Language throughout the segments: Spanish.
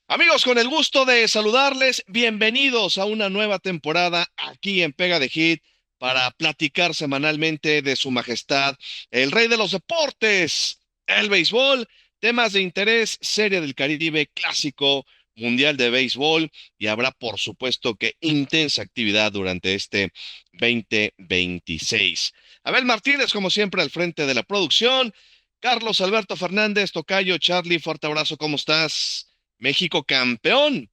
Amigos, con el gusto de saludarles, bienvenidos a una nueva temporada aquí en Pega de Hit para platicar semanalmente de Su Majestad, el Rey de los Deportes, el béisbol, temas de interés, Serie del Caribe, Clásico, Mundial de Béisbol y habrá por supuesto que intensa actividad durante este 2026. Abel Martínez, como siempre, al frente de la producción. Carlos Alberto Fernández, Tocayo, Charlie, fuerte abrazo, ¿cómo estás? México campeón,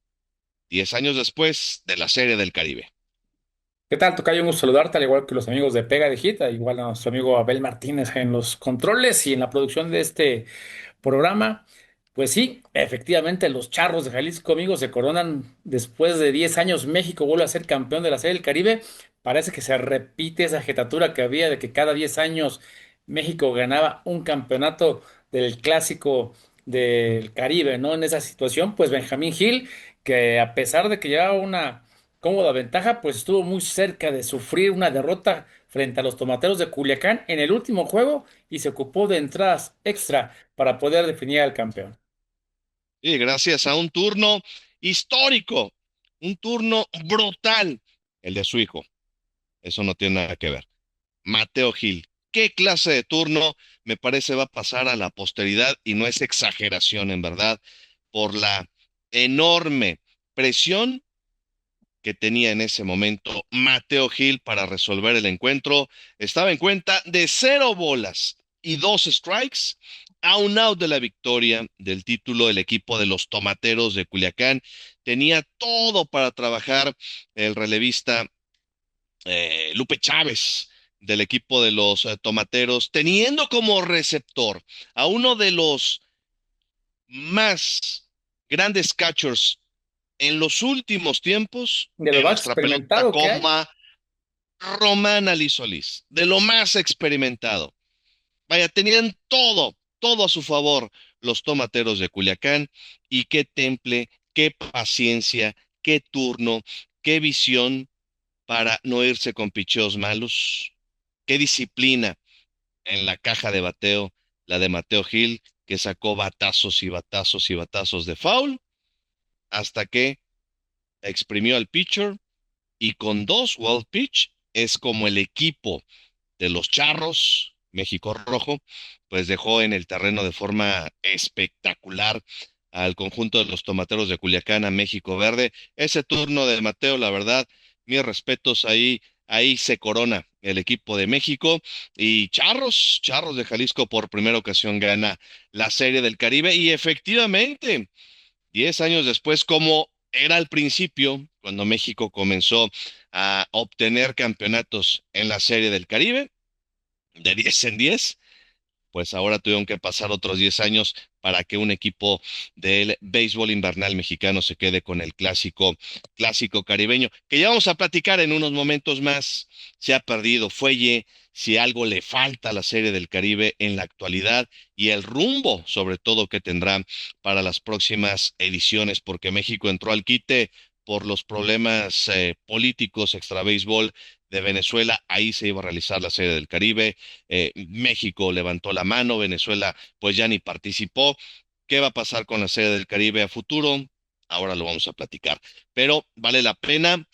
10 años después de la Serie del Caribe. ¿Qué tal, tocayo? Un gusto saludarte, al igual que los amigos de Pega de Hit, igual a nuestro amigo Abel Martínez en los controles y en la producción de este programa. Pues sí, efectivamente, los Charros de Jalisco, amigos, se coronan después de 10 años. México vuelve a ser campeón de la Serie del Caribe. Parece que se repite esa jetatura que había de que cada 10 años México ganaba un campeonato del Clásico del Caribe, ¿no? En esa situación, pues Benjamín Gil, que a pesar de que llevaba una cómoda ventaja, pues estuvo muy cerca de sufrir una derrota frente a los Tomateros de Culiacán en el último juego y se ocupó de entradas extra para poder definir al campeón. Y gracias a un turno histórico, un turno brutal, el de su hijo. Eso no tiene nada que ver. Mateo Gil. ¿Qué clase de turno? Me parece va a pasar a la posteridad y no es exageración en verdad por la enorme presión que tenía en ese momento Mateo Gil para resolver el encuentro. Estaba en cuenta de 0 bolas y 2 strikes a un out de la victoria del título del equipo de los Tomateros de Culiacán. Tenía todo para trabajar el relevista Lupe Chávez del equipo de los Tomateros, teniendo como receptor a uno de los más grandes catchers en los últimos tiempos De lo en más nuestra pelota experimentado que hay. coma, Román Ali Solís, de lo más experimentado. Vaya, tenían todo, todo a su favor los tomateros de Culiacán y qué temple, qué paciencia, qué turno, qué visión para no irse con picheos malos, qué disciplina en la caja de bateo, la de Mateo Gil, que sacó batazos y batazos y batazos de foul, hasta que exprimió al pitcher y con dos wild pitch es como el equipo de los Charros, México Rojo, pues dejó en el terreno de forma espectacular al conjunto de los Tomateros de Culiacán a México Verde. Ese turno de Mateo, la verdad, mis respetos ahí se corona el equipo de México y Charros de Jalisco por primera ocasión gana la Serie del Caribe y efectivamente 10 años después, como era al principio, cuando México comenzó a obtener campeonatos en la Serie del Caribe, de 10 en 10, pues ahora tuvieron que pasar otros 10 años para que un equipo del béisbol invernal mexicano se quede con el clásico caribeño, que ya vamos a platicar en unos momentos más. Se ha perdido fuelle, si algo le falta a la Serie del Caribe en la actualidad y el rumbo, sobre todo, que tendrá para las próximas ediciones, porque México entró al quite por los problemas políticos extra béisbol de Venezuela, ahí se iba a realizar la Serie del Caribe. México levantó la mano, Venezuela pues ya ni participó. ¿Qué va a pasar con la Serie del Caribe a futuro? Ahora lo vamos a platicar, pero vale la pena,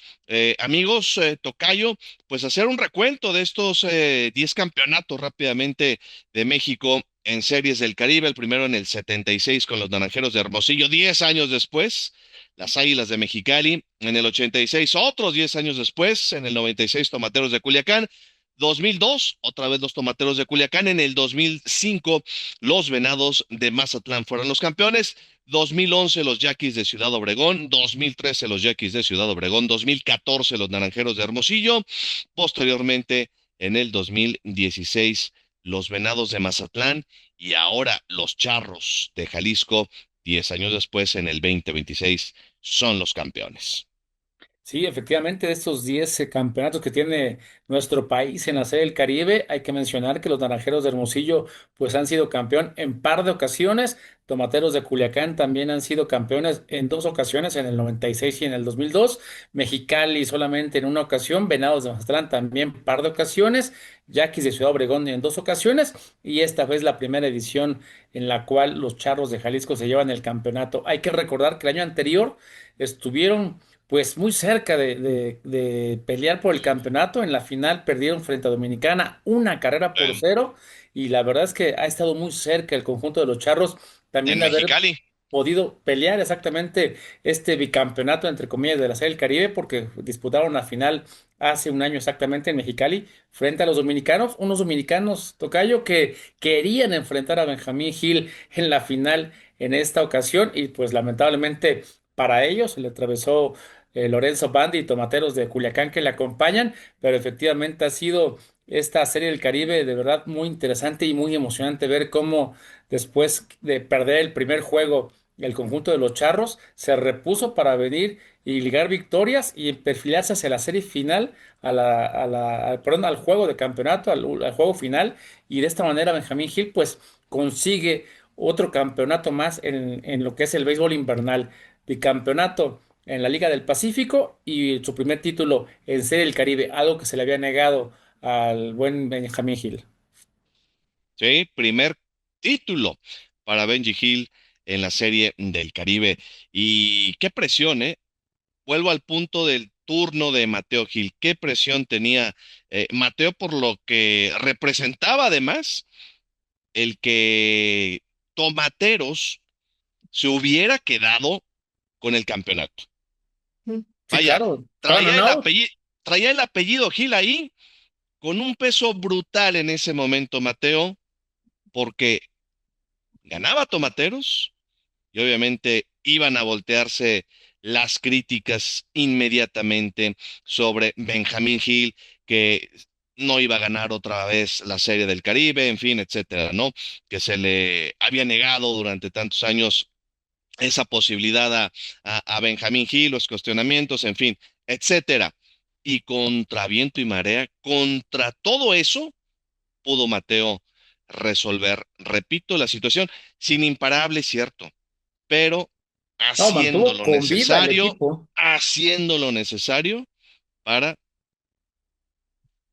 amigos, Tocayo, pues hacer un recuento de estos 10 campeonatos rápidamente de México en series del Caribe, el primero en el 76 con los Naranjeros de Hermosillo, 10 años después, las Águilas de Mexicali, en el 86 otros 10 años después, en el 96 Tomateros de Culiacán, 2002, otra vez los Tomateros de Culiacán. En el 2005, los Venados de Mazatlán fueron los campeones. 2011, los Yaquis de Ciudad Obregón. 2013, los Yaquis de Ciudad Obregón. 2014, los Naranjeros de Hermosillo. Posteriormente, en el 2016, los Venados de Mazatlán. Y ahora, los Charros de Jalisco, 10 años después, en el 2026, son los campeones. Sí, efectivamente, de estos 10 campeonatos que tiene nuestro país en la Serie del Caribe, hay que mencionar que los Naranjeros de Hermosillo pues han sido campeón en par de ocasiones, Tomateros de Culiacán también han sido campeones en dos ocasiones, en el 96 y en el 2002, Mexicali solamente en una ocasión, Venados de Mazatlán también par de ocasiones, Yaquis de Ciudad Obregón en dos ocasiones, y esta vez la primera edición en la cual los Charros de Jalisco se llevan el campeonato. Hay que recordar que el año anterior estuvieron pues muy cerca de pelear por el campeonato. En la final perdieron frente a Dominicana una carrera por cero y la verdad es que ha estado muy cerca el conjunto de los Charros también En de haber Mexicali. podido pelear exactamente este bicampeonato, entre comillas, de la Serie del Caribe, porque disputaron la final hace un año exactamente en Mexicali frente a los dominicanos, unos dominicanos, Tocayo, que querían enfrentar a Benjamín Gil en la final en esta ocasión y pues lamentablemente para ellos se le atravesó Lorenzo Bandi y Tomateros de Culiacán que le acompañan, pero efectivamente ha sido esta Serie del Caribe de verdad muy interesante y muy emocionante ver cómo después de perder el primer juego el conjunto de los Charros se repuso para venir y ligar victorias y perfilarse hacia la serie final, perdón, al juego de campeonato, al juego final. Y de esta manera Benjamín Gil pues consigue otro campeonato más en lo que es el béisbol invernal, bicampeonato en la Liga del Pacífico y su primer título en Serie del Caribe, algo que se le había negado al buen Benjamín Gil. Sí, primer título para Benji Hill en la Serie del Caribe. Y qué presión, ¿eh? Vuelvo al punto del turno de Mateo Gil. Qué presión tenía Mateo por lo que representaba además el que Tomateros se hubiera quedado con el campeonato. Sí, Vaya, claro, estaban traía on el out. apellido, traía el apellido Gil ahí con un peso brutal en ese momento, Mateo, porque ganaba Tomateros y obviamente iban a voltearse las críticas inmediatamente sobre Benjamín Hill, que no iba a ganar otra vez la Serie del Caribe, en fin, etcétera, ¿no? Que se le había negado durante tantos años esa posibilidad a Benjamín Hill, los cuestionamientos, en fin, etcétera. Y contra viento y marea, contra todo eso, pudo Mateo resolver, repito, la situación sin imparable, cierto, pero No, mantuvo con vida el equipo. haciendo lo necesario para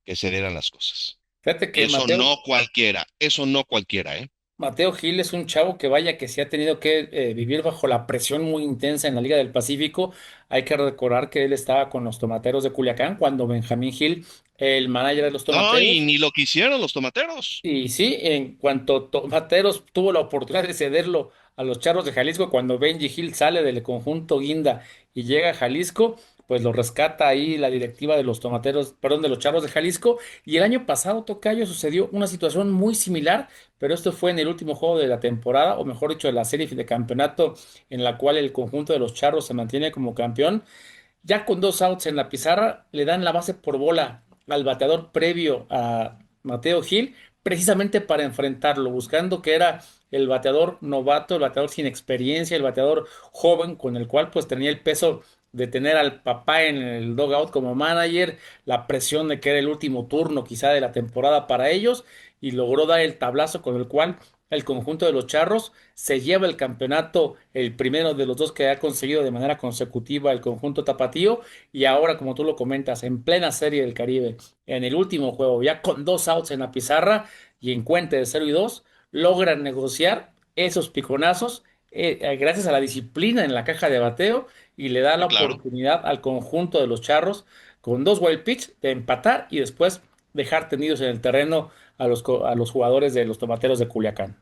que se dieran las cosas. Fíjate Y que eso no cualquiera, ¿eh? Mateo Gil es un chavo que vaya que se ha tenido que vivir bajo la presión muy intensa en la Liga del Pacífico. Hay que recordar que él estaba con los Tomateros de Culiacán cuando Benjamín Gil, el manager de los No, y Tomateros, ni lo quisieron los tomateros. y sí, en cuanto Tomateros tuvo la oportunidad de cederlo a los Charros de Jalisco, cuando Benji Hill sale del conjunto Guinda y llega a Jalisco, pues lo rescata ahí la directiva de los Tomateros, perdón, de los Charros de Jalisco. Y el año pasado, Tocayo, sucedió una situación muy similar, pero esto fue en el último juego de la temporada, o mejor dicho, de la serie de campeonato, en la cual el conjunto de los Charros se mantiene como campeón. Ya con dos outs en la pizarra, le dan la base por bola al bateador previo a Mateo Gil, precisamente para enfrentarlo, buscando que era el bateador novato, el bateador sin experiencia, el bateador joven, con el cual pues tenía el peso de tener al papá en el dugout como manager, la presión de que era el último turno quizá de la temporada para ellos, y logró dar el tablazo con el cual el conjunto de los Charros se lleva el campeonato, el primero de los dos que ha conseguido de manera consecutiva el conjunto tapatío, y ahora, como tú lo comentas, en plena Serie del Caribe, en el último juego, ya con dos outs en la pizarra y en cuenta de 0-2, logran negociar esos piconazos gracias a la disciplina en la caja de bateo y le da la Sí, claro. oportunidad al conjunto de los Charros con dos wild pitch de empatar y después dejar tendidos en el terreno a los jugadores de los Tomateros de Culiacán.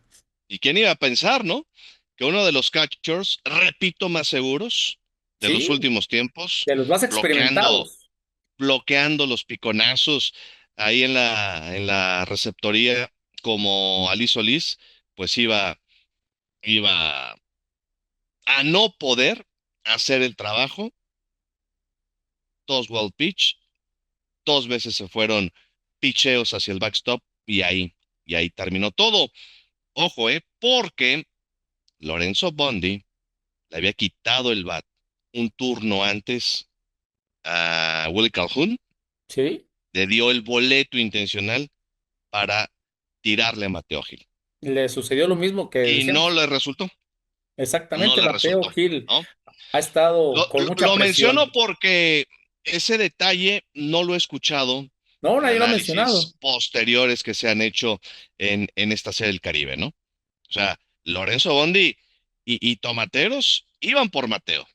¿Y quién iba a pensar, no? Que uno de los catchers, repito, más seguros de los Sí, últimos tiempos, de los más bloqueando, experimentados. bloqueando los piconazos ahí en la receptoría como Ali Solís, pues iba a no poder hacer el trabajo. Dos wild pitch, dos veces se fueron picheos hacia el backstop y ahí terminó todo. Ojo, porque Lorenzo Bondi le había quitado el bat un turno antes a Willie Calhoun, Sí, le dio el boleto intencional para tirarle a Mateo Gil. le sucedió lo mismo que Y no decíamos. le resultó, no Exactamente, le Mateo resultó, Gil ¿no? ha estado Lo, con mucha lo menciono presión. porque ese detalle no lo he escuchado No, en nadie lo ha mencionado. análisis posteriores que se han hecho en esta serie del Caribe, ¿no? O sea, Lorenzo Bondi y Tomateros iban por Mateo.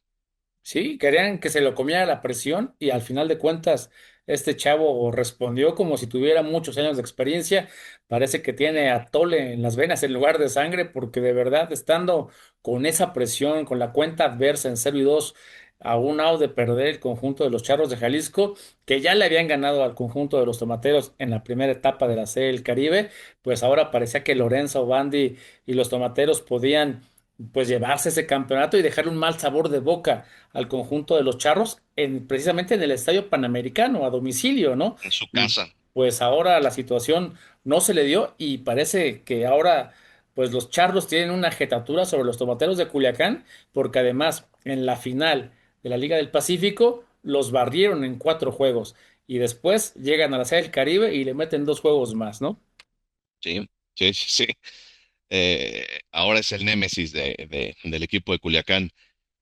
Sí, querían que se lo comiera la presión y al final de cuentas este chavo respondió como si tuviera muchos años de experiencia. Parece que tiene atole en las venas en lugar de sangre porque de verdad estando con esa presión, con la cuenta adversa en 0-2 a un out de perder el conjunto de los Charros de Jalisco, que ya le habían ganado al conjunto de los Tomateros en la primera etapa de la Serie del Caribe, pues ahora parecía que Lorenzo Bandi y los Tomateros podían pues llevarse ese campeonato y dejarle un mal sabor de boca al conjunto de los Charros precisamente en el Estadio Panamericano, a domicilio, ¿no? En su Y casa. pues ahora la situación no se le dio y parece que ahora pues los Charros tienen una jetatura sobre los Tomateros de Culiacán, porque además en la final de la Liga del Pacífico los barrieron en 4 juegos y después llegan a la Serie del Caribe y le meten 2 juegos más, ¿no? Sí, sí, sí, sí. Ahora es el némesis del equipo de Culiacán,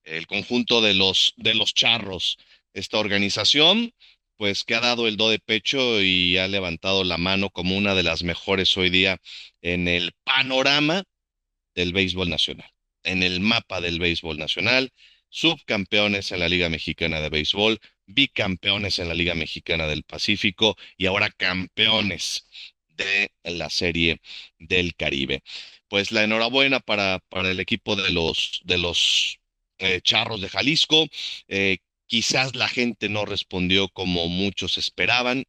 el conjunto de los Charros. Esta organización, pues que ha dado el do de pecho y ha levantado la mano como una de las mejores hoy día en el panorama del béisbol nacional, en el mapa del béisbol nacional, subcampeones en la Liga Mexicana de Béisbol, bicampeones en la Liga Mexicana del Pacífico y ahora campeones de la Serie del Caribe. Pues la enhorabuena para el equipo de los Charros de Jalisco. Quizás la gente no respondió como muchos esperaban.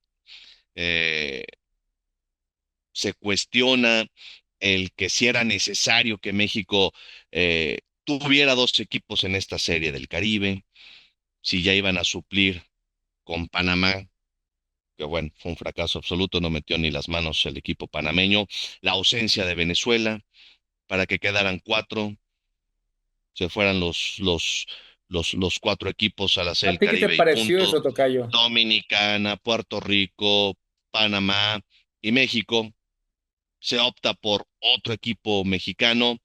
Eh, Se cuestiona el que si era necesario que México tuviera dos equipos en esta serie del Caribe, si ya iban a suplir con Panamá, que bueno, fue un fracaso absoluto, no metió ni las manos el equipo panameño, la ausencia de Venezuela para que quedaran cuatro, se fueran los cuatro equipos a la serie ¿A del ti qué te Caribe y pareció punto. eso, Tocayo? Dominicana, Puerto Rico, Panamá y México. Se opta por otro equipo mexicano.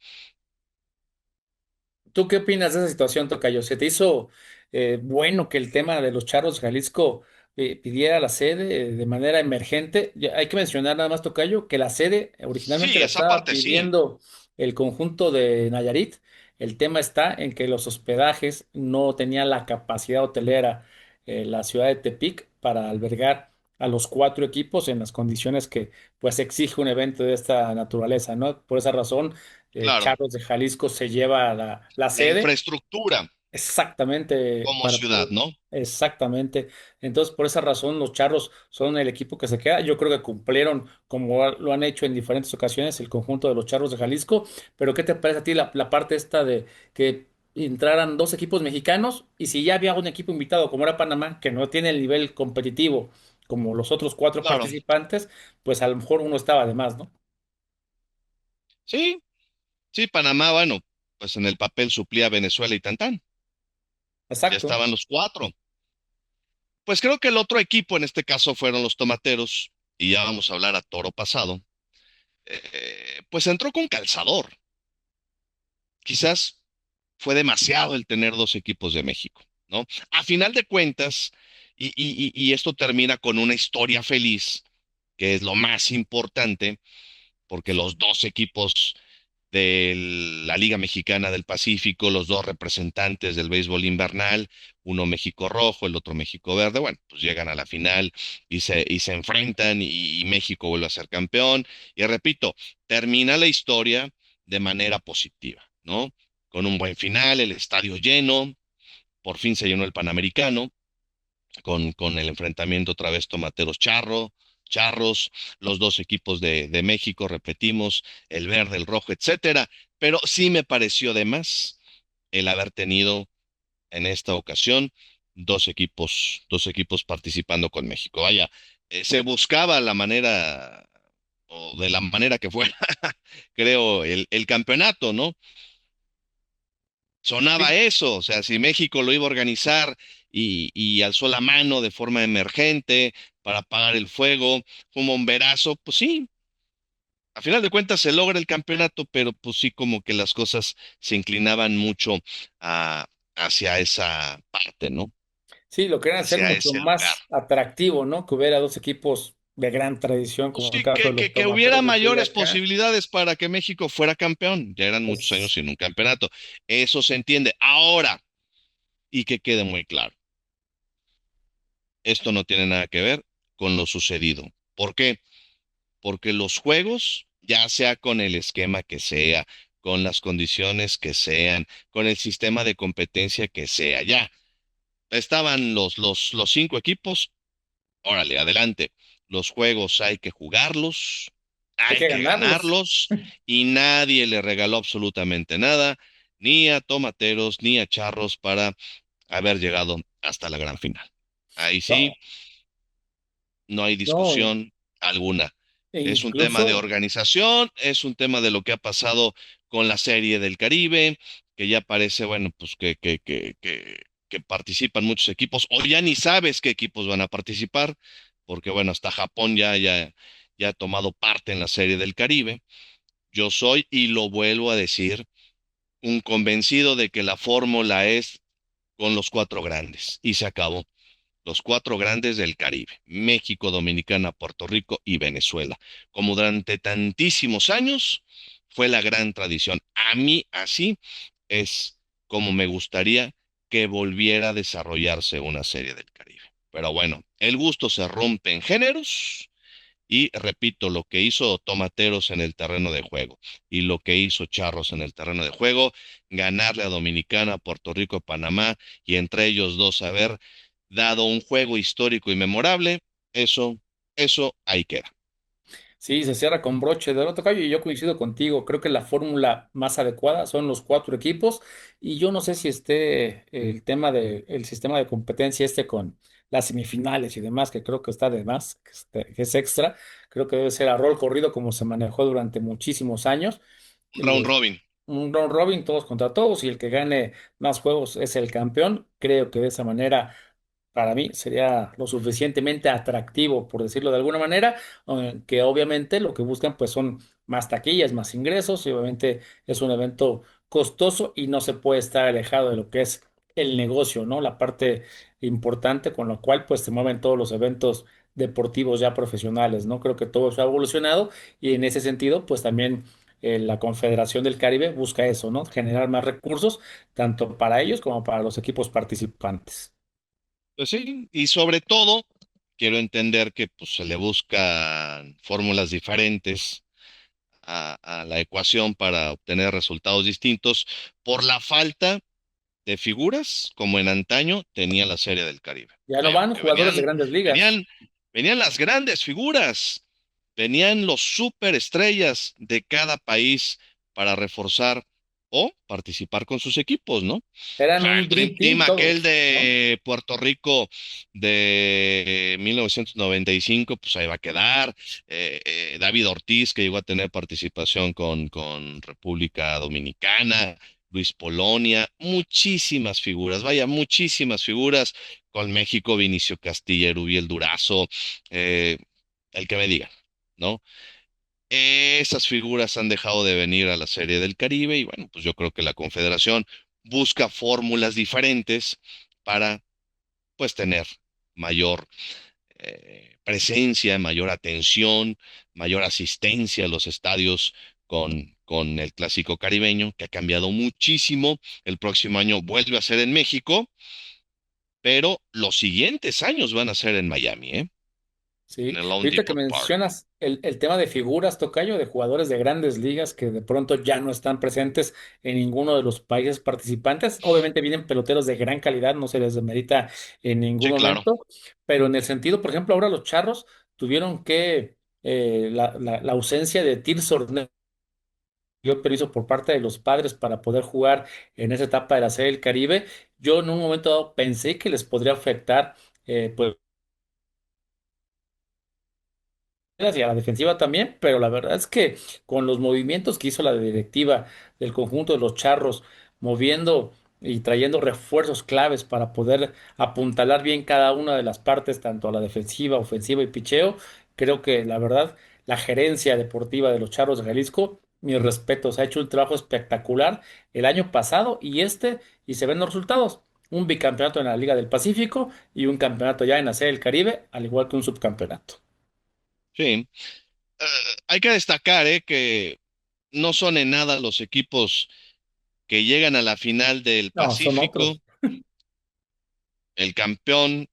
¿Tú qué opinas de esa situación, Tocayo? ¿Se te hizo bueno que el tema de los Charros Jalisco pidiera la sede de manera emergente? Hay que mencionar nada más, Tocayo, que la sede originalmente Sí, la esa estaba parte sí, pidiendo el conjunto de Nayarit. El tema está en que los hospedajes no tenían la capacidad hotelera la ciudad de Tepic para albergar a los 4 equipos en las condiciones que pues exige un evento de esta naturaleza, ¿no? Por esa razón claro. Charros de Jalisco se lleva la La sede infraestructura exactamente como para ciudad, poder. ¿no? Exactamente. Entonces, por esa razón, los Charros son el equipo que se queda. Yo creo que cumplieron, como lo han hecho en diferentes ocasiones, el conjunto de los Charros de Jalisco. Pero, ¿qué te parece a ti la parte esta de que entraran 2 equipos mexicanos? Y si ya había un equipo invitado, como era Panamá, que no tiene el nivel competitivo como los otros 4 Claro. participantes, pues a lo mejor uno estaba de más, ¿no? Sí, sí, Panamá, bueno, pues en el papel suplía a Venezuela y Tantán. Ya Exacto. estaban los cuatro. Pues creo que el otro equipo en este caso fueron los Tomateros, y ya vamos a hablar a toro pasado. Pues entró con calzador. Quizás fue demasiado el tener dos equipos de México, ¿no? A final de cuentas, y esto termina con una historia feliz, que es lo más importante, porque los dos equipos de la Liga Mexicana del Pacífico, los dos representantes del béisbol invernal, uno México Rojo, el otro México Verde, bueno, pues llegan a la final y se enfrentan y México vuelve a ser campeón. Y repito, termina la historia de manera positiva, ¿no? Con un buen final, el estadio lleno, por fin se llenó el Panamericano con el enfrentamiento otra vez Charros, los dos equipos de México, repetimos, el verde, el rojo, etcétera. Pero sí me pareció de más el haber tenido en esta ocasión dos equipos participando con México. Vaya, se buscaba la manera, o de la manera que fuera, creo, el campeonato, ¿no? Sonaba Sí, eso, o sea, si México lo iba a organizar y alzó la mano de forma emergente para apagar el fuego, fue un bomberazo, pues sí, a final de cuentas se logra el campeonato, pero pues sí como que las cosas se inclinaban mucho a- hacia esa parte, ¿no? sí, lo querían hacer Hacia mucho ese lugar. más atractivo, ¿no? Que hubiera dos equipos de gran tradición, Pues como el sí, caso de los que hubiera Tomateros de mayores Culiacán. posibilidades para que México fuera campeón. Ya eran muchos años Pues sin un campeonato. Eso se entiende. Ahora, y que quede muy claro, esto no tiene nada que ver con lo sucedido. ¿Por qué? Porque los juegos, ya sea con el esquema que sea, con las condiciones que sean, con el sistema de competencia que sea, ya estaban los cinco equipos. Órale, adelante. Los juegos hay que jugarlos, hay hay que que ganarlos. ganarlos y nadie le regaló absolutamente nada, ni a Tomateros ni a Charros para haber llegado hasta la gran final. Ahí sí, No, no hay no, discusión alguna. e Es un tema de incluso, organización, es un tema de lo que ha pasado con la Serie del Caribe, que ya parece, bueno, pues que participan muchos equipos, o ya ni sabes qué equipos van a participar, porque bueno, hasta Japón ya ha tomado parte en la Serie del Caribe. Yo soy, y lo vuelvo a decir, un convencido de que la fórmula es con los cuatro grandes, y se acabó. Los cuatro grandes del Caribe: México, Dominicana, Puerto Rico y Venezuela. Como durante tantísimos años fue la gran tradición. A mí así es como me gustaría que volviera a desarrollarse una serie del Caribe. Pero bueno, el gusto se rompe en géneros. Y repito, lo que hizo Tomateros en el terreno de juego y lo que hizo Charros en el terreno de juego, ganarle a Dominicana, Puerto Rico, Panamá, y entre ellos dos haber dado un juego histórico y memorable, eso, eso ahí queda. sí, se cierra con broche de oro, tocayo, y yo coincido contigo. Creo que la fórmula más adecuada son los cuatro equipos, y yo no sé si esté el tema del sistema de competencia con las semifinales y demás, que creo que está de más, que es extra. Creo que debe ser a rol corrido como se manejó durante muchísimos años. Round Y Robin. un round robin, todos contra todos, y el que gane más juegos es el campeón. Creo que de esa manera, para mí, sería lo suficientemente atractivo, por decirlo de alguna manera, que obviamente lo que buscan pues son más taquillas, más ingresos, y obviamente es un evento costoso y no se puede estar alejado de lo que es el negocio, ¿no? La parte importante con la cual pues se mueven todos los eventos deportivos ya profesionales, ¿no? Creo que todo eso ha evolucionado, y en ese sentido pues también la Confederación del Caribe busca eso, ¿no? Generar más recursos tanto para ellos como para los equipos participantes. Pues sí, y sobre todo, quiero entender que pues, se le buscan fórmulas diferentes a la ecuación para obtener resultados distintos por la falta de figuras como en antaño tenía la Serie del Caribe. Ya no Vaya, van porque jugadores de grandes ligas. venían, venían las grandes figuras, venían los superestrellas de cada país para reforzar o participar con sus equipos, ¿no? O Eran sea, un el Dream Dream Team Team aquel todos, ¿no? de Puerto Rico de 1995, pues ahí va a quedar. David Ortiz, que llegó a tener participación con República Dominicana. Luis Polonia, muchísimas figuras, vaya, muchísimas figuras. Con México, Vinicio Castilla, Erubiel Durazo, eh, el que me diga, ¿no? Esas figuras han dejado de venir a la Serie del Caribe y bueno, pues yo creo que la Confederación busca fórmulas diferentes para pues tener mayor presencia, mayor atención, mayor asistencia a los estadios con el clásico caribeño, que ha cambiado muchísimo. El próximo año vuelve a ser en México, pero los siguientes años van a ser en Miami, ¿eh? En Sí, el Lone ahorita que Depot Park. mencionas el tema de figuras, tocayo, de jugadores de grandes ligas que de pronto ya no están presentes en ninguno de los países participantes. Obviamente vienen peloteros de gran calidad, no se les demerita en ningún Sí, claro. momento, pero en el sentido, por ejemplo, ahora los Charros tuvieron que, la ausencia de Tirso dio permiso por parte de los padres para poder jugar en esa etapa de la Serie del Caribe. Yo en un momento dado pensé que les podría afectar, pues, y a la defensiva también, pero la verdad es que con los movimientos que hizo la directiva del conjunto de los Charros moviendo y trayendo refuerzos claves para poder apuntalar bien cada una de las partes, tanto a la defensiva, ofensiva y picheo. Creo que la verdad, la gerencia deportiva de los Charros de Jalisco, mis respetos, ha hecho un trabajo espectacular el año pasado y y se ven los resultados. Un bicampeonato en la Liga del Pacífico y un campeonato ya en la Serie del Caribe, al igual que un subcampeonato. Sí. Eh, Hay que destacar, que no son en nada los equipos que llegan a la final del No, son Pacífico, otros. el campeón,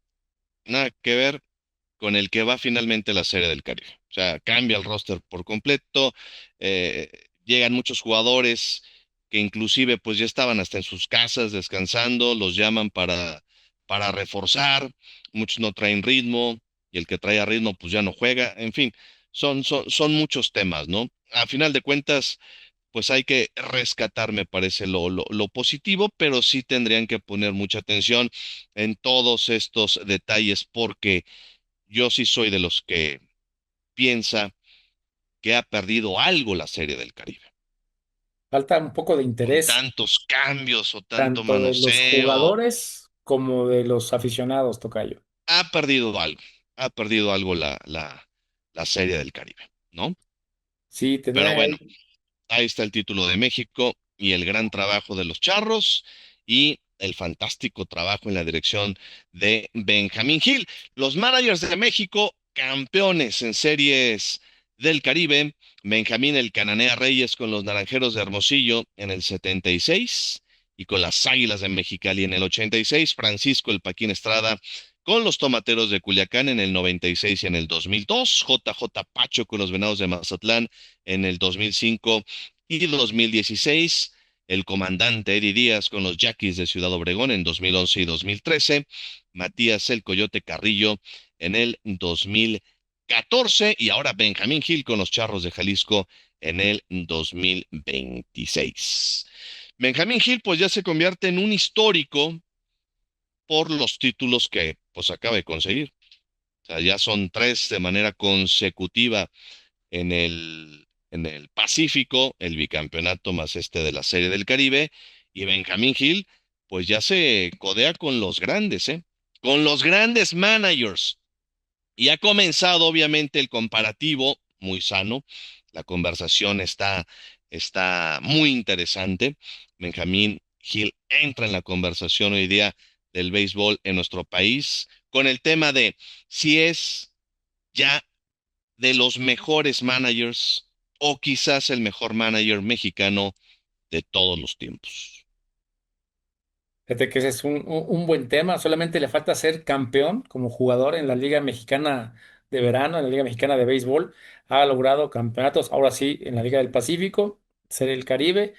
nada que ver con el que va finalmente a la Serie del Caribe. O sea, cambia el roster por completo, eh, llegan muchos jugadores que inclusive pues ya estaban hasta en sus casas descansando, los llaman para reforzar, muchos no traen ritmo y el que trae ritmo pues ya no juega, en fin, son muchos temas, ¿no? A final de cuentas, pues hay que rescatar, me parece, lo positivo, pero sí tendrían que poner mucha atención en todos estos detalles porque yo sí soy de los que piensa que ha perdido algo la Serie del Caribe. Falta un poco de Con interés, tantos cambios o tanto tanto de los manoseo, jugadores como de los aficionados, tocayo. ha perdido algo. Ha perdido algo la Serie del Caribe, ¿no? Sí, Pero tendrán bueno, ahí. ahí está el título de México y el gran trabajo de los Charros y el fantástico trabajo en la dirección de Benjamín Gil. Los managers de México, campeones en series del Caribe. Benjamín el Cananea Reyes con los Naranjeros de Hermosillo en el 76 y con las Águilas de Mexicali en el 86. Francisco el Paquín Estrada con los Tomateros de Culiacán en el 96 y en el 2002. JJ Pacho con los Venados de Mazatlán en el 2005 y 2016, el comandante Eddie Díaz con los Yaquis de Ciudad Obregón en 2011 y 2013, Matías el Coyote Carrillo en el 2014 y ahora Benjamín Gil con los Charros de Jalisco en el 2026. Benjamín Gil pues ya se convierte en un histórico por los títulos que pues acaba de conseguir. O sea, ya son tres de manera consecutiva en el Pacífico, el bicampeonato más este de la Serie del Caribe, y Benjamín Hill, pues ya se codea con los grandes, ¿eh? Con los grandes managers. Y ha comenzado, obviamente, el comparativo, muy sano. La conversación está muy interesante. Benjamín Hill entra en la conversación hoy día del béisbol en nuestro país con el tema de si es ya de los mejores managers o quizás el mejor manager mexicano de todos los tiempos. Fíjate que ese es un buen tema. Solamente le falta ser campeón como jugador en la Liga Mexicana de Verano, en la Liga Mexicana de Béisbol. Ha logrado campeonatos, ahora sí, en la Liga del Pacífico, ser el Caribe.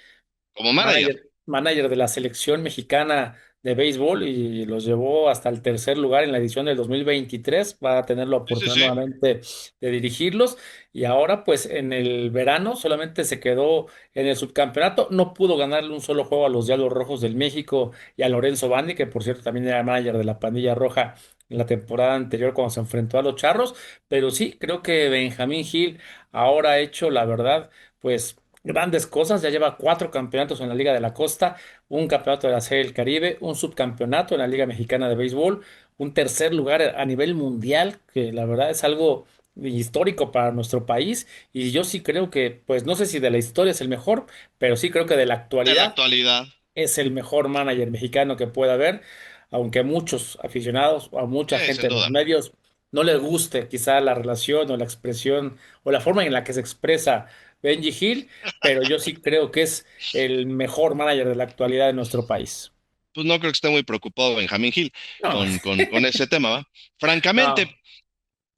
Como manager. Manager de la selección mexicana de béisbol y los llevó hasta el tercer lugar en la edición del 2023. Va a tener la Sí, sí, oportunidad sí. nuevamente de dirigirlos y ahora pues en el verano solamente se quedó en el subcampeonato. No pudo ganarle un solo juego a los Diablos Rojos del México y a Lorenzo Bandi, que por cierto también era manager de la Pandilla Roja en la temporada anterior cuando se enfrentó a los Charros, pero sí, creo que Benjamín Gil ahora ha hecho la verdad pues grandes cosas. Ya lleva cuatro campeonatos en la Liga de la Costa, un campeonato de la Serie del Caribe, un subcampeonato en la Liga Mexicana de Béisbol, un tercer lugar a nivel mundial, que la verdad es algo histórico para nuestro país. Y yo sí creo que, pues no sé si de la historia es el mejor, pero sí creo que de la En la actualidad actualidad, es el mejor manager mexicano que pueda haber, aunque a muchos aficionados o a mucha gente sin de los duda. medios no les guste quizá la relación o la expresión o la forma en la que se expresa Benji Hill, pero yo sí creo que es el mejor manager de la actualidad de nuestro país. Pues no creo que esté muy preocupado Benjamín Gil No, con ese tema, ¿va? Francamente, no,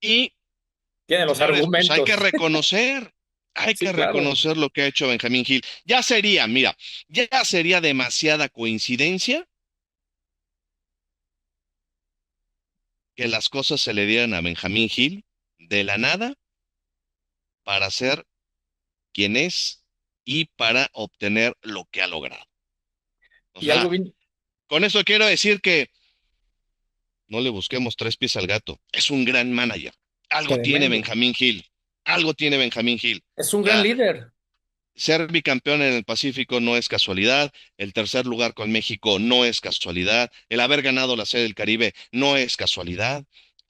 y tiene los señores, pues argumentos. hay Sí, que claro. reconocer lo que ha hecho Benjamín Gil. Ya sería, mira, ya sería demasiada coincidencia que las cosas se le dieran a Benjamín Gil de la nada para ser quien es y para obtener lo que ha logrado. O Y algo sea, bien, con eso quiero decir que no le busquemos tres pies al gato. Es un gran manager. Algo tiene tremendo. Benjamín Gil. Algo tiene Benjamín Gil. Es un O gran sea, líder. ser bicampeón en el Pacífico no es casualidad, el tercer lugar con México no es casualidad, el haber ganado la Serie del Caribe no es casualidad.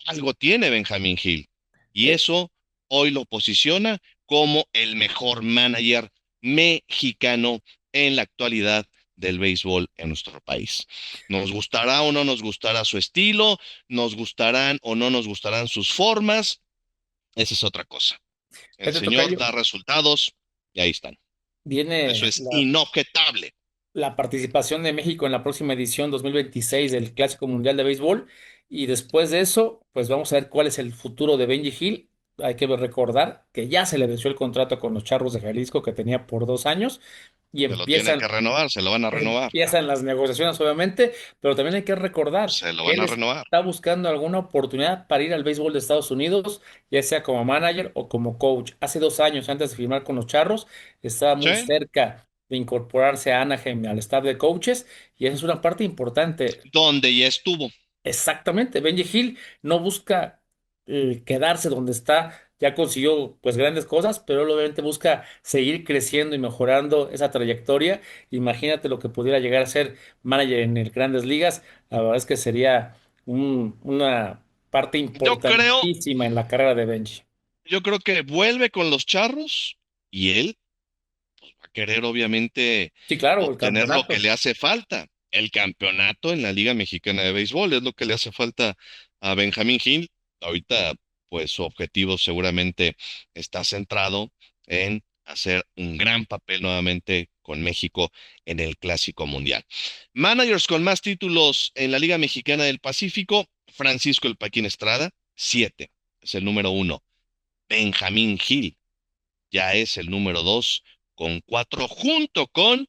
Algo tiene Benjamín Gil y Eh, eso hoy lo posiciona como el mejor manager mexicano en la actualidad del béisbol en nuestro país. Nos gustará o no nos gustará su estilo, nos gustarán o no nos gustarán sus formas, esa es otra cosa. El Fíjate, señor tocayo, da resultados y ahí están. Eso viene es inobjetable. la participación de México en la próxima edición 2026 del Clásico Mundial de Béisbol. Y después de eso, pues vamos a ver cuál es el futuro de Benji Hill. Hay que recordar que ya se le venció el contrato con los Charros de Jalisco que tenía por 2 años y Se lo tienen que empiezan, renovar, se lo van a renovar. empiezan las negociaciones, obviamente, pero también hay que recordar Se lo que van él a renovar. está buscando alguna oportunidad para ir al béisbol de Estados Unidos, ya sea como manager o como coach. Hace 2 años, antes de firmar con los Charros, estaba muy ¿Sí? cerca de incorporarse a Anaheim al staff de coaches y esa es una parte importante. Donde ya estuvo. Exactamente, Benji Hill no busca quedarse donde está, ya consiguió pues grandes cosas, pero él obviamente busca seguir creciendo y mejorando esa trayectoria. Imagínate lo que pudiera llegar a ser manager en el Grandes Ligas, la verdad es que sería una parte Yo creo, importantísima en la carrera de Benji. yo creo que vuelve con los Charros y él va a querer obviamente Sí, claro, el obtener lo que campeonato. le hace falta. El campeonato en la Liga Mexicana de Béisbol es lo que le hace falta a Benjamín Gil. Ahorita, pues su objetivo seguramente está centrado en hacer un gran papel nuevamente con México en el Clásico Mundial. Managers con más títulos en la Liga Mexicana del Pacífico, Francisco El Paquín Estrada, 7, es el número 1. Benjamín Gil ya es el número 2 con 4 junto con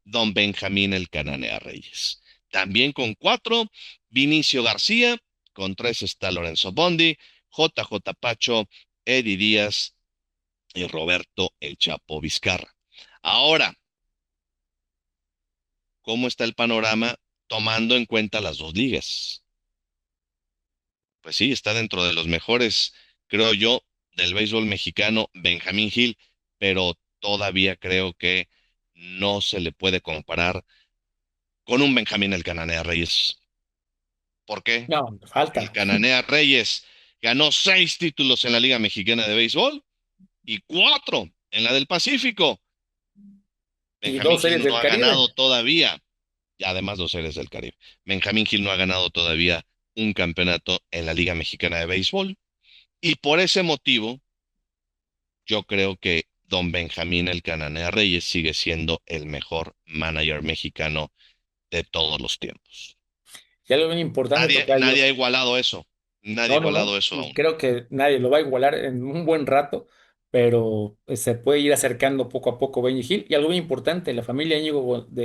Don Benjamín el Cananea Reyes. También con 4, Vinicio García, con 3 está Lorenzo Bondi, JJ Pacho, Eddie Díaz y Roberto El Chapo Vizcarra. Ahora, ¿cómo está el panorama tomando en cuenta las dos ligas? Pues sí, está dentro de los mejores, creo yo, del béisbol mexicano, Benjamín Gil, pero todavía creo que no se le puede comparar con un Benjamín el Cananea Reyes. ¿Por qué? No, Porque el falta. Cananea Reyes ganó 6 títulos en la Liga Mexicana de Béisbol y 4 en la del Pacífico. Y Benjamín dos Gil series no del ha Caribe. ganado todavía, y además 2 series del Caribe. Benjamín Gil no ha ganado todavía un campeonato en la Liga Mexicana de Béisbol. Y por ese motivo, yo creo que don Benjamín el Cananea Reyes sigue siendo el mejor manager mexicano de todos los tiempos. Y algo bien importante, Nadie tocayo. ha igualado eso. Nadie ha No, no, igualado no. eso Y aún. creo que nadie lo va a igualar en un buen rato, pero se puede ir acercando poco a poco Benny Hill. Y algo muy importante, la familia de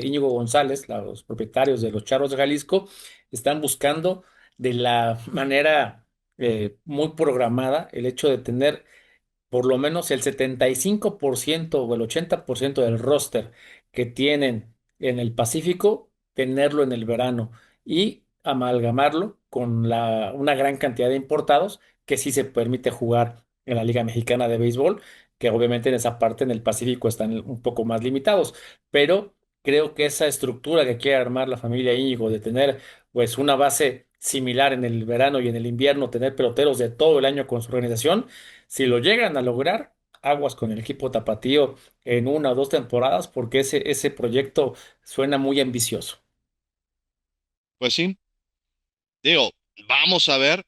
Íñigo González, los propietarios de los Charros de Jalisco, están buscando de la manera muy programada el hecho de tener por lo menos el 75% o el 80% del roster que tienen en el Pacífico, tenerlo en el verano y amalgamarlo con una gran cantidad de importados que sí se permite jugar en la Liga Mexicana de Béisbol, que obviamente en esa parte en el Pacífico están un poco más limitados, pero creo que esa estructura que quiere armar la familia Íñigo de tener pues una base similar en el verano y en el invierno, tener peloteros de todo el año con su organización, si lo llegan a lograr, aguas con el equipo tapatío en 1 o 2 temporadas, porque ese proyecto suena muy ambicioso. Pues sí, digo, vamos a ver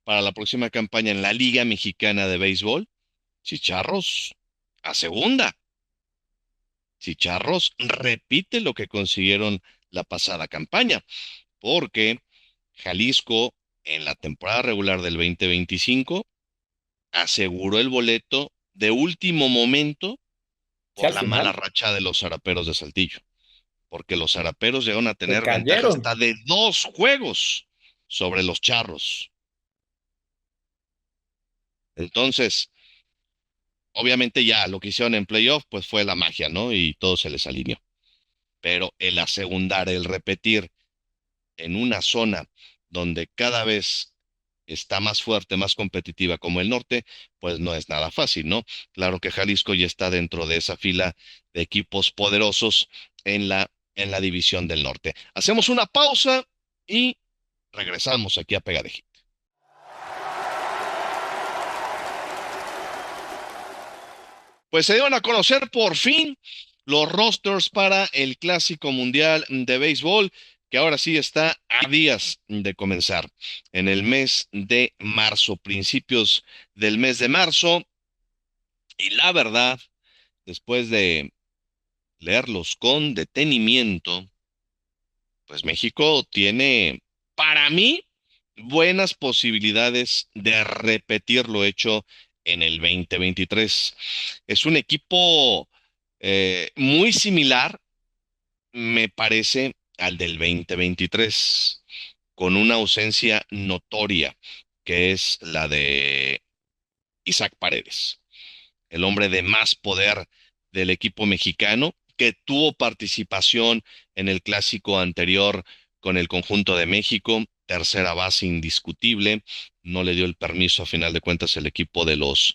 para la próxima campaña en la Liga Mexicana de Béisbol, Chicharros a segunda. Chicharros repite lo que consiguieron la pasada campaña, porque Jalisco en la temporada regular del 2025 aseguró el boleto de último momento Si por al la mala final racha de los Zaraperos de Saltillo, porque los Zaraperos llegaron a se tener ventaja cayeron. hasta de 2 juegos sobre los Charros. Entonces, obviamente ya lo que hicieron en playoff, pues fue la magia, ¿no? Y todo se les alineó. Pero el asegundar, el repetir en una zona donde cada vez está más fuerte, más competitiva como el norte, pues no es nada fácil, ¿no? Claro que Jalisco ya está dentro de esa fila de equipos poderosos en la división del norte. Hacemos una pausa y regresamos aquí a Pegadejí. Pues se dieron a conocer por fin los rosters para el Clásico Mundial de Béisbol, que ahora sí está a días de comenzar. En el mes de marzo, principios del mes de marzo, y la verdad, después de leerlos con detenimiento, pues México tiene, para mí, buenas posibilidades de repetir lo hecho en el 2023. Es un equipo muy similar, me parece, al del 2023, con una ausencia notoria, que es la de Isaac Paredes, el hombre de más poder del equipo mexicano, que tuvo participación en el clásico anterior con el conjunto de México, tercera base indiscutible, no le dio el permiso a final de cuentas el equipo de los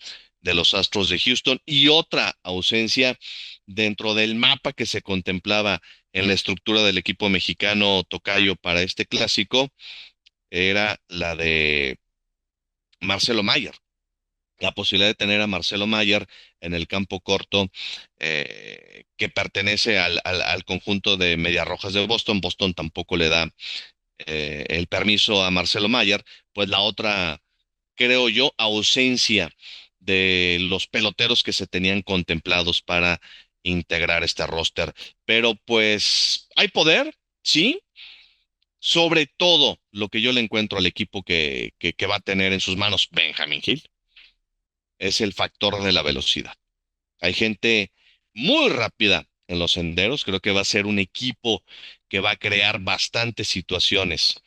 Astros de Houston, y otra ausencia dentro del mapa que se contemplaba en la estructura del equipo mexicano tocayo para este clásico era la de Marcelo Mayer, la posibilidad de tener a Marcelo Mayer en el campo corto, que pertenece al conjunto de Medias Rojas de Boston. Boston tampoco le da el permiso a Marcelo Mayer, pues la otra, creo yo, ausencia de los peloteros que se tenían contemplados para integrar este roster. Pero pues hay poder, sí. Sobre todo lo que yo le encuentro al equipo que va a tener en sus manos Benjamin Hill es el factor de la velocidad. Hay gente muy rápida en los senderos. Creo que va a ser un equipo que va a crear bastantes situaciones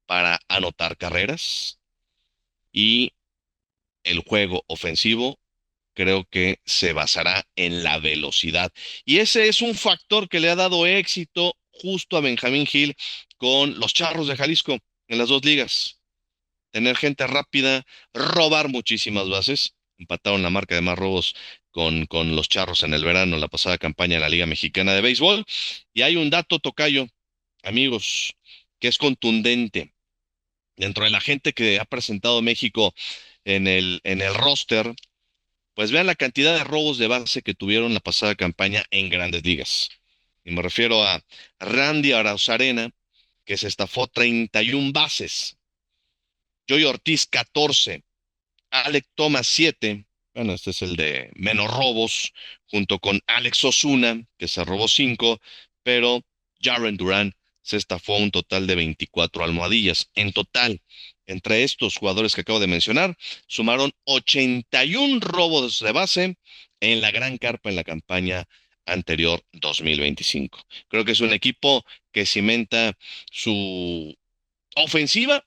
para anotar carreras, y el juego ofensivo creo que se basará en la velocidad. Y ese es un factor que le ha dado éxito justo a Benjamín Gil con los Charros de Jalisco en las dos ligas. Tener gente rápida, robar muchísimas bases. Empataron la marca de más robos con los Charros en el verano, la pasada campaña en la Liga Mexicana de Béisbol. Y hay un dato, tocayo, amigos, que es contundente. Dentro de la gente que ha presentado México en el roster, pues vean la cantidad de robos de base que tuvieron la pasada campaña en Grandes Ligas. Y me refiero a Randy Arozarena, que se estafó 31 bases. Joey Ortiz, 14. Alec Thomas, 7. Bueno, este es el de menos robos, junto con Alex Osuna, que se robó 5, pero Jaren Duran se estafó un total de 24 almohadillas. En total, entre estos jugadores que acabo de mencionar, sumaron 81 robos de base en la gran carpa en la campaña anterior 2025. Creo que es un equipo que cimenta su ofensiva,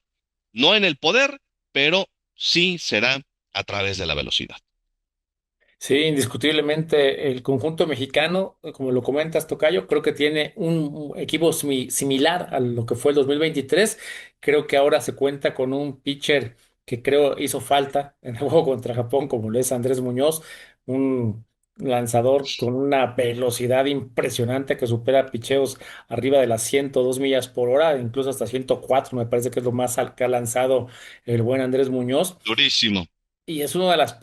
no en el poder, pero sí será a través de la velocidad. Sí, indiscutiblemente el conjunto mexicano, como lo comentas, Tocayo, creo que tiene un equipo similar a lo que fue el 2023. Creo que ahora se cuenta con un pitcher que creo hizo falta en el juego contra Japón, como lo es Andrés Muñoz, un lanzador con una velocidad impresionante que supera picheos arriba de las 102 millas por hora, incluso hasta 104, me parece que es lo más que ha lanzado el buen Andrés Muñoz. Durísimo. Y es uno de los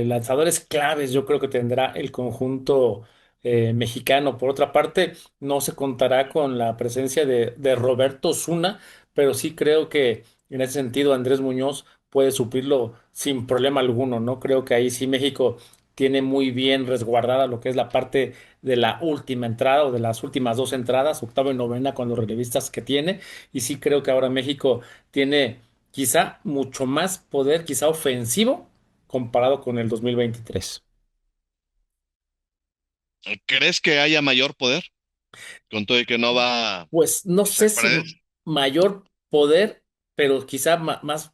lanzadores claves, yo creo que tendrá el conjunto mexicano. Por otra parte, no se contará con la presencia de Roberto Osuna, pero sí creo que en ese sentido Andrés Muñoz puede suplirlo sin problema alguno, ¿no? Creo que ahí sí México tiene muy bien resguardada lo que es la parte de la última entrada o de las últimas dos entradas, octava y novena, con los relevistas que tiene. Y sí creo que ahora México tiene quizá mucho más poder, quizá ofensivo, comparado con el 2023. ¿Crees que haya mayor poder? Con todo y que no va Pues no sé Isaac si Paredes. mayor poder, pero quizá más.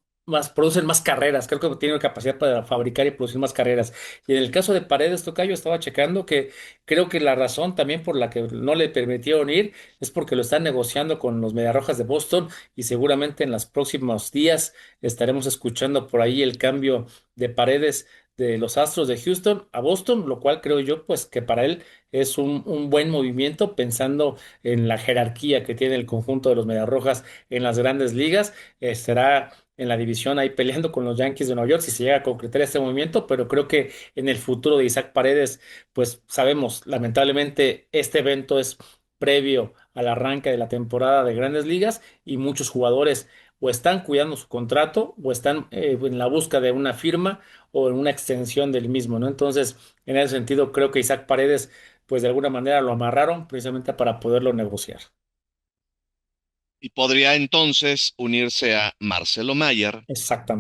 producen más carreras, creo que tienen capacidad para fabricar y producir más carreras. Y en el caso de Paredes, tocayo, estaba checando que creo que la razón también por la que no le permitieron ir es porque lo están negociando con los Mediarrojas de Boston y seguramente en los próximos días estaremos escuchando por ahí el cambio de Paredes de los Astros de Houston a Boston, lo cual creo yo pues que para él es un buen movimiento pensando en la jerarquía que tiene el conjunto de los Mediarrojas en las grandes ligas. Estará en la división ahí peleando con los Yankees de Nueva York si se llega a concretar este movimiento, pero creo que en el futuro de Isaac Paredes, pues sabemos, lamentablemente este evento es previo al arranque de la temporada de Grandes Ligas y muchos jugadores o están cuidando su contrato o están en la busca de una firma o en una extensión del mismo, ¿no? Entonces, en ese sentido, creo que Isaac Paredes, pues de alguna manera lo amarraron precisamente para poderlo negociar. Y podría entonces unirse a Marcelo Mayer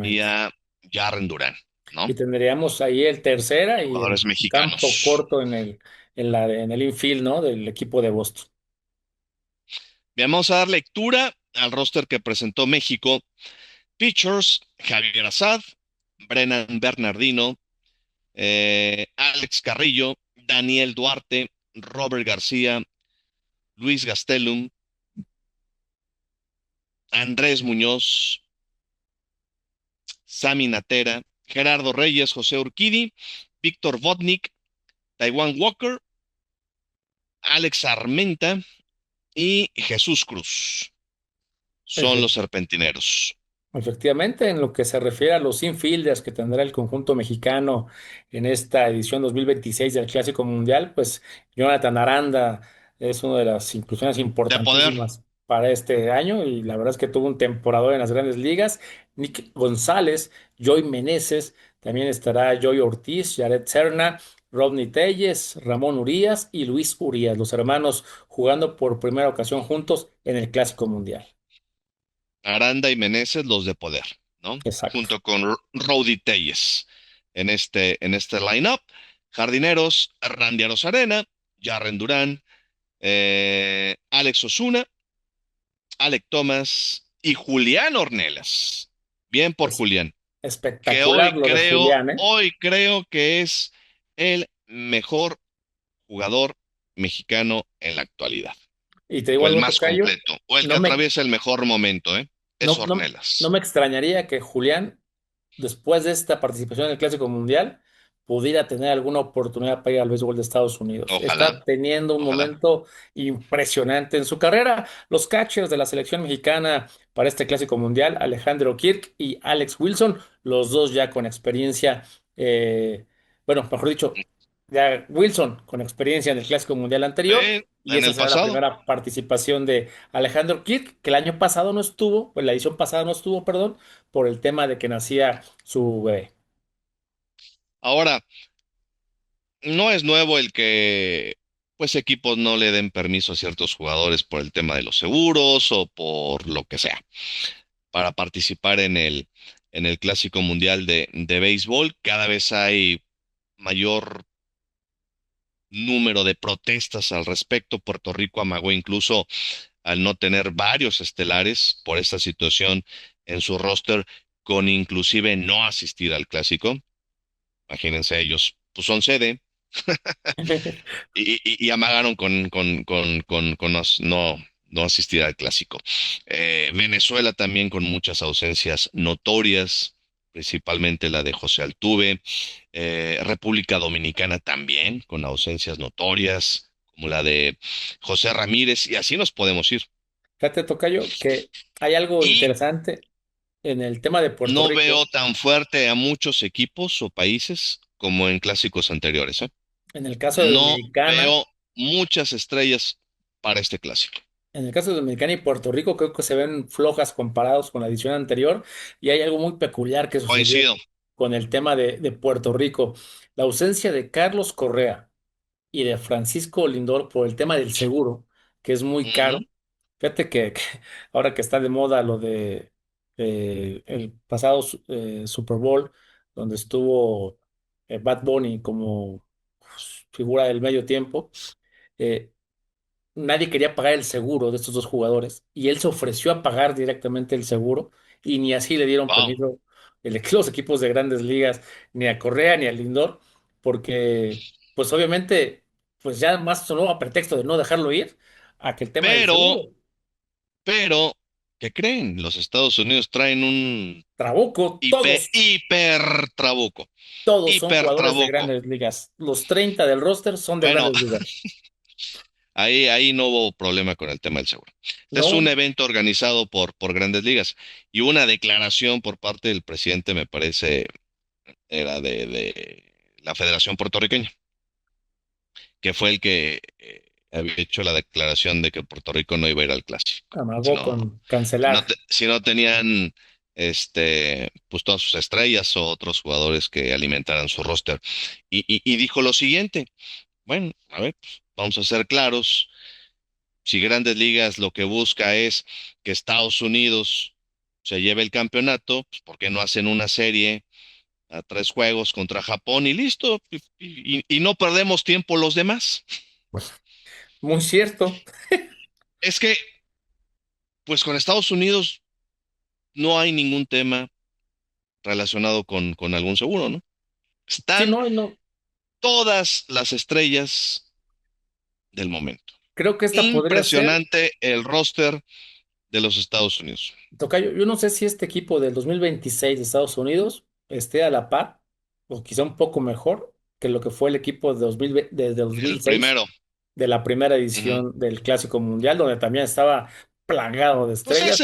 y Exactamente. a Jarren Durán, ¿no? Y tendríamos ahí el tercera y el Jugadores campo mexicanos. corto en el infield, ¿no? Del equipo de Boston. Bien, vamos a dar lectura al roster que presentó México. Pitchers, Javier Assad, Brennan Bernardino, Alex Carrillo, Daniel Duarte, Robert García, Luis Gastelum, Andrés Muñoz, Sammy Natera, Gerardo Reyes, José Urquidi, Víctor Vodnik, Taiwan Walker, Alex Armenta y Jesús Cruz. Son los serpentineros. Efectivamente, en lo que se refiere a los infielders que tendrá el conjunto mexicano en esta edición 2026 del Clásico Mundial, pues Jonathan Aranda es una de las inclusiones De poder. importantísimas para este año y la verdad es que tuvo un temporador en las grandes ligas. Nick González, Joy Meneses, también estará Joy Ortiz, Jared Serna, Rodney Telles, Ramón Urias y Luis Urias, los hermanos jugando por primera ocasión juntos en el Clásico Mundial. Aranda y Meneses, los de poder, ¿no? Exacto. Junto con Rowdy Telles en este lineup. Jardineros, Randy Arozarena, Jarren Durán, Alex Osuna, Alec Thomas y Julián Ornelas. Bien por Es Julián, que espectacular lo de Julián, ¿eh? hoy creo que es el mejor jugador mexicano en la actualidad, Y te digo o el algo, más tocayo, completo, o el que no me, atraviesa el mejor momento, ¿eh? Es no Ornelas. me extrañaría que Julián, después de esta participación en el Clásico Mundial, pudiera tener alguna oportunidad para ir al béisbol de Estados Unidos. Ojalá, Está teniendo un ojalá. momento impresionante en su carrera. Los catchers de la selección mexicana para este Clásico Mundial, Alejandro Kirk y Alex Wilson, los dos ya con experiencia, eh, bueno, mejor dicho, ya Wilson con experiencia en el Clásico Mundial anterior. Y En esa el será la pasado. primera participación de Alejandro Kirk, que el año pasado no estuvo, pues la edición pasada no estuvo, perdón, por el tema de que nacía su bebé. Ahora, no es nuevo el que pues equipos no le den permiso a ciertos jugadores por el tema de los seguros o por lo que sea, para participar en el Clásico Mundial de Béisbol. Cada vez hay mayor número de protestas al respecto. Puerto Rico amagó incluso al no tener varios estelares por esta situación en su roster, con inclusive no asistir al Clásico. Imagínense ellos, pues son sede. Y amagaron con no asistir al clásico. Venezuela también con muchas ausencias notorias, principalmente la de José Altuve. República Dominicana también con ausencias notorias, como la de José Ramírez, y así nos podemos ir. Fíjate, tocayo, que hay algo Y interesante en el tema de Puerto no Rico. veo tan fuerte a muchos equipos o países como en clásicos anteriores, ¿eh? En el caso de No Dominicana, veo muchas estrellas para este clásico. en el caso de Dominicana y Puerto Rico, creo que se ven flojas comparados con la edición anterior. Y hay algo muy peculiar que sucedió Coincido. con el tema de Puerto Rico. La ausencia de Carlos Correa y de Francisco Lindor por el tema del seguro, que es muy caro. Ujú. Fíjate que ahora que está de moda lo de el pasado Super Bowl, donde estuvo Bad Bunny como figura del medio tiempo, eh, nadie quería pagar el seguro de estos dos jugadores y él se ofreció a pagar directamente el seguro y ni así le dieron Wow. permiso los equipos de grandes ligas, ni a Correa ni a Lindor, porque pues obviamente pues ya más sonó a pretexto de no dejarlo ir a que el tema del Pero, seguro. pero, ¿qué creen? Los Estados Unidos traen un Trabuco, hiper trabuco. todos son Hiper jugadores de trabuco. grandes ligas. Los 30 del roster son de Bueno, grandes ligas. ahí no hubo problema con el tema del seguro. Es un No, evento organizado por Grandes Ligas y una declaración por parte del presidente, me parece, era de la Federación Puertorriqueña, que fue el que había hecho la declaración de que Puerto Rico no iba a ir al clásico. amagó con cancelar. Si no tenían pues todas sus estrellas o otros jugadores que alimentaran su roster. Y dijo lo siguiente, bueno, a ver, pues, vamos a ser claros. Si Grandes Ligas lo que busca es que Estados Unidos se lleve el campeonato, pues ¿por qué no hacen una serie a 3 juegos contra Japón y listo? Y no perdemos tiempo los demás. Muy cierto. Es que, pues con Estados Unidos no hay ningún tema relacionado con algún seguro, ¿no? Sí, Están no, no. todas las estrellas del momento. Creo que esta podría ser. Impresionante el roster de los Estados Unidos. Tocayo, yo no sé si este equipo del 2026 de Estados Unidos esté a la par o quizá un poco mejor que lo que fue el equipo de 2020 de El 2006 primero. de la primera Ujú. edición del Clásico Mundial, donde también estaba plagado de Pues estrellas,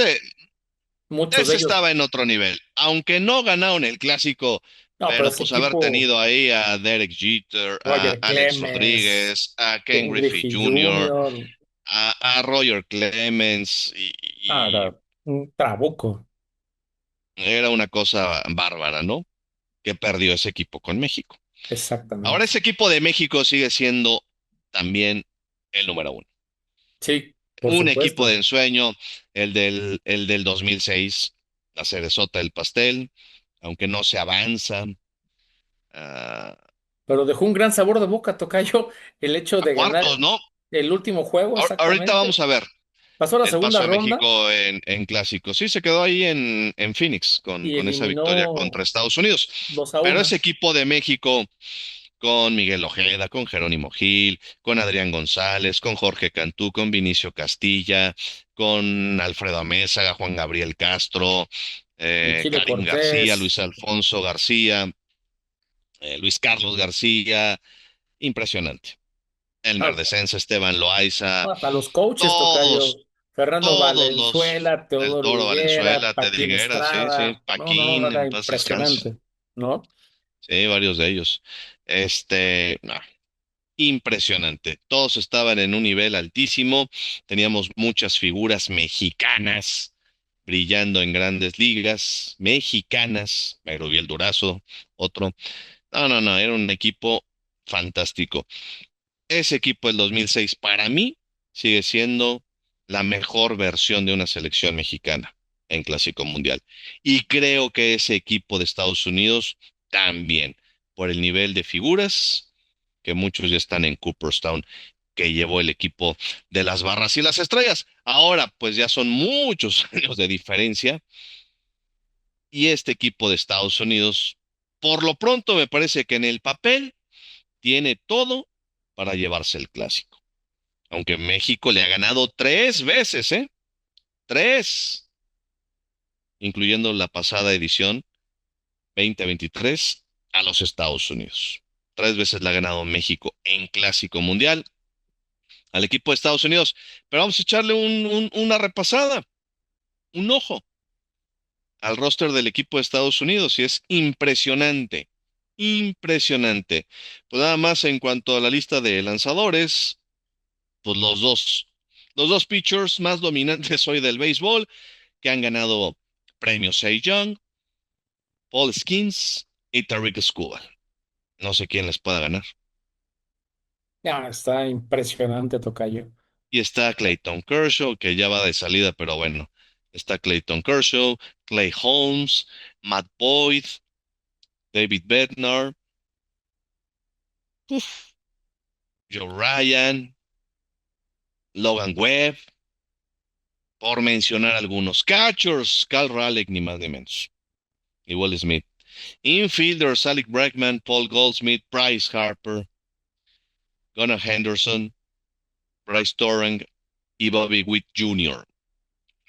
muchos de ese ellos. estaba en otro nivel. Aunque no ganaron el clásico, No, pero pero ese pues haber equipo, tenido ahí a Derek Jeter, a Roger Alex Clemens, Rodríguez, a Ken Ken Griffey Griffey Jr., Jr., a Roger Clemens, y era un trabuco, era una cosa bárbara, ¿no? Que perdió ese equipo con México. Ahora exactamente. ese equipo de México sigue siendo también el número uno. Sí, por Un equipo de supuesto. ensueño, el del 2006, la cerezota del pastel, aunque no se avanza. ah, Pero dejó un gran sabor de boca, tocayo, el hecho a de ganar cuartos, ¿no? el último juego, Ahorita exactamente. vamos a ver Pasó a la el segunda paso de ronda México en clásicos. Sí, se quedó ahí en Phoenix y con esa victoria eliminó contra Estados Unidos. dos a Pero ese una. equipo de México, con Miguel Ojeda, con Jerónimo Gil, con Adrián González, con Jorge Cantú, con Vinicio Castilla, con Alfredo Amézaga, Juan Gabriel Castro, El Chile Karim García, Cortés, Luis Alfonso García, Luis Carlos García, impresionante. Elmer ah, Descenso, Esteban Loaiza, hasta los coaches, tocayo. todos, Fernando todos los, Valenzuela, el Teodoro Toro Higuera, Valenzuela, Teddy Paquín Higuera, sí, sí, Estrada. No, no, no, Paquín, era en paz descanse. impresionante, ¿no? Sí, varios de ellos. No, impresionante. Todos estaban en un nivel altísimo. Teníamos muchas figuras mexicanas brillando en grandes ligas, mexicanas. Meroviel Durazo, otro. No, no, no, era un equipo fantástico. Ese equipo del 2006 para mí sigue siendo la mejor versión de una selección mexicana en Clásico Mundial. Y creo que ese equipo de Estados Unidos también, por el nivel de figuras, que muchos ya están en Cooperstown, que llevó el equipo de las Barras y las Estrellas. Ahora, pues ya son muchos años de diferencia y este equipo de Estados Unidos, por lo pronto, me parece que en el papel tiene todo para llevarse el clásico. Aunque México le ha ganado 3 veces, ¿eh? Tres, incluyendo la pasada edición 2023 a los Estados Unidos. 3 veces le ha ganado México en Clásico Mundial al equipo de Estados Unidos. Pero vamos a echarle una repasada, un ojo al roster del equipo de Estados Unidos y es impresionante, impresionante. Pues nada más en cuanto a la lista de lanzadores, pues los dos pitchers más dominantes hoy del béisbol que han ganado premios Cy Young, Paul Skins y Tariq Skubal. No sé quién les pueda ganar. Ya, está impresionante, tocayo. Y está Clayton Kershaw, que ya va de salida, pero bueno. Está Clayton Kershaw, Clay Holmes, Matt Boyd, David Bednar, uf, Joe Ryan, Logan Webb. por mencionar algunos. Catchers, Cal Raleigh, ni más ni menos. Y Will Smith. Infielders, Alec Bregman, Paul Goldsmith, Bryce Harper, Gunnar Henderson, Bryce Torrang y Bobby Witt Jr.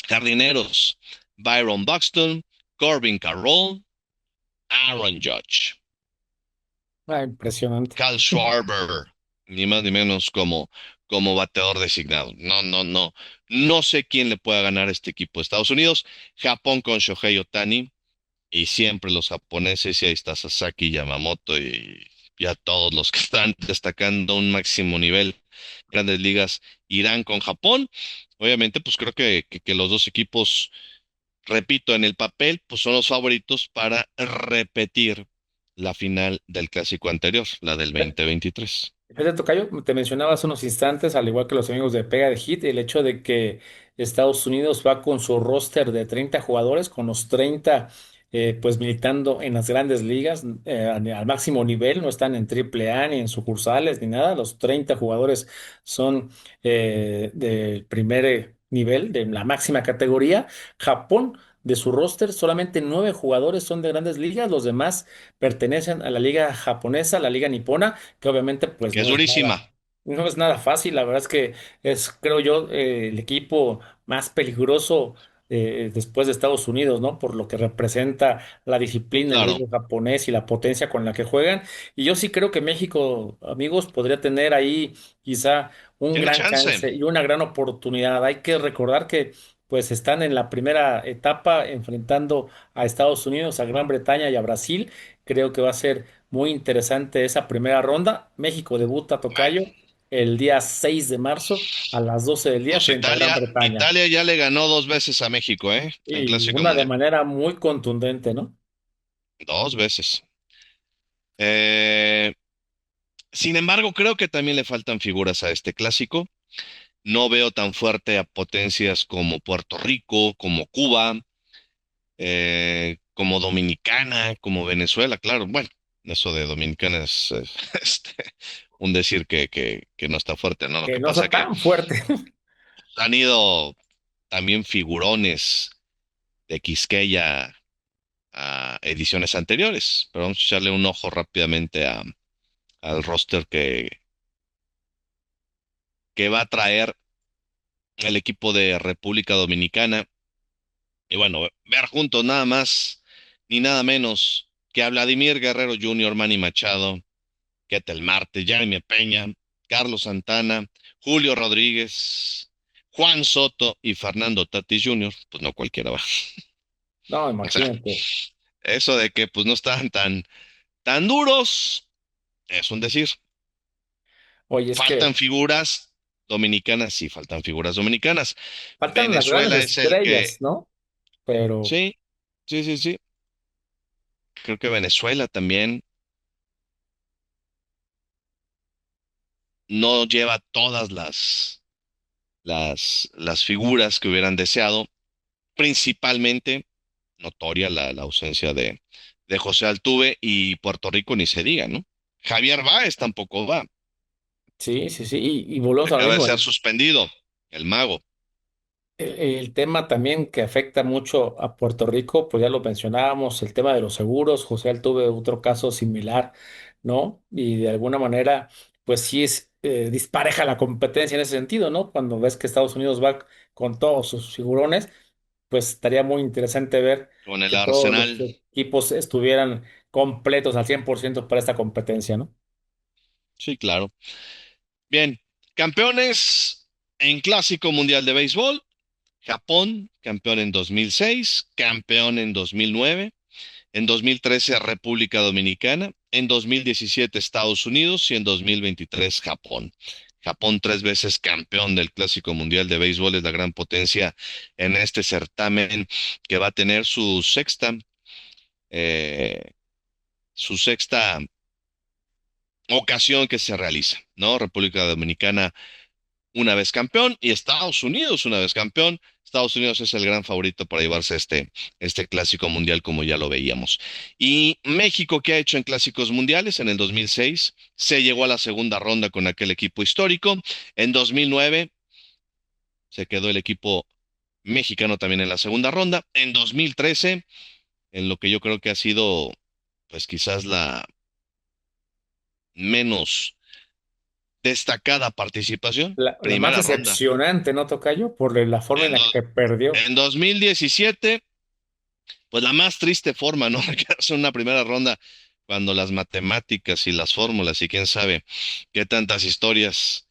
Jardineros, Byron Buxton, Corbin Carroll, Aaron Judge, Ah, impresionante. Cal Schwarber, ni más ni menos como bateador designado. No, no, no. No sé quién le pueda ganar a este equipo de Estados Unidos. Japón con Shohei Ohtani. Y siempre los japoneses, y ahí está Sasaki Yamamoto y ya todos los que están destacando a un máximo nivel, grandes ligas, irán con Japón. Obviamente, pues creo que los dos equipos, repito, en el papel, pues son los favoritos para repetir la final del clásico anterior, la del 2023. Fíjate, Tocayo, te mencionaba hace unos instantes, al igual que los amigos de Pega de Hit, el hecho de que Estados Unidos va con su roster de 30 jugadores, con los 30 pues militando en las grandes ligas al máximo nivel, no están en Triple A ni en sucursales ni nada, los 30 jugadores son del primer nivel, de la máxima categoría. Japón, de su roster, solamente 9 jugadores son de grandes ligas, los demás pertenecen a la liga japonesa, la liga nipona, que obviamente pues Que es durísima. no es nada fácil. La verdad es que es, creo yo, el equipo más peligroso después de Estados Unidos, ¿no? Por lo que representa la disciplina, el Claro, ritmo japonés y la potencia con la que juegan. Y yo sí creo que México, amigos, podría tener ahí quizá un tiene gran chance. chance y una gran oportunidad. Hay que recordar que pues están en la primera etapa enfrentando a Estados Unidos, a Gran Bretaña y a Brasil. Creo que va a ser muy interesante esa primera ronda. México debuta, Bueno, Tocayo, el día 6 de marzo a las 12 del día pues frente a Gran Bretaña. Italia ya le ganó dos veces a México, ¿eh? En Y Clásico una de Mundial. manera muy contundente, ¿no? Dos veces. Eh, Sin embargo, creo que también le faltan figuras a este clásico. No veo tan fuerte a potencias como Puerto Rico, como Cuba, como Dominicana, como Venezuela. Claro, bueno, eso de Dominicana es este, un decir que no está fuerte, ¿no? Lo Que que no pasa está que tan fuerte. han ido también figurones de Quisqueya a ediciones anteriores, pero vamos a echarle un ojo rápidamente al roster que va a traer el equipo de República Dominicana. Y bueno, ver juntos nada más ni nada menos que a Vladimir Guerrero Jr., Manny Machado, Ketel Marte, Jaime Peña, Carlos Santana, Julio Rodríguez, Juan Soto y Fernando Tatis Jr., pues no cualquiera va. No, O sea, imagínate. eso de que pues no estaban tan duros, es un decir. Oye, es que Faltan figuras dominicanas, sí, faltan figuras dominicanas. faltan las grandes Venezuela es el que, estrellas, ¿no? Pero sí, sí, sí, sí. Creo que Venezuela también no lleva todas las figuras que hubieran deseado. Principalmente notoria la ausencia de José Altuve y Puerto Rico ni se diga, ¿no? Javier Báez tampoco va. sí, sí, sí. Y volvemos a lo Acaba de mismo. ser suspendido, el mago. El tema también que afecta mucho a Puerto Rico, pues ya lo mencionábamos, el tema de los seguros. José Altuve, otro caso similar, ¿no? Y de alguna manera, pues sí es dispareja la competencia en ese sentido, ¿no? Cuando ves que Estados Unidos va con todos sus figurones, pues estaría muy interesante ver Con el que todos los Arsenal. equipos estuvieran completos al 100% para esta competencia, ¿no? Sí, claro. Bien, campeones en Clásico Mundial de Béisbol. Japón, campeón en 2006, campeón en 2009, en 2013 República Dominicana, en 2017 Estados Unidos y en 2023 Japón. Japón tres veces campeón del Clásico Mundial de Béisbol, es la gran potencia en este certamen que va a tener eh, su sexta ocasión que se realiza, ¿no? República Dominicana una vez campeón y Estados Unidos una vez campeón. Estados Unidos es el gran favorito para llevarse este clásico mundial como ya lo veíamos. Y México, ¿qué ha hecho en clásicos mundiales? En el 2006 se llegó a la segunda ronda con aquel equipo histórico. En 2009 se quedó el equipo mexicano también en la segunda ronda. En 2013, en lo que yo creo que ha sido, pues quizás la menos destacada participación, La más primera ronda. decepcionante, ¿no, tocayo? Por la forma en En, la do- que perdió. en 2017, pues la más triste forma, ¿no? De quedarse en una primera ronda cuando las matemáticas y las fórmulas y quién sabe qué tantas historias,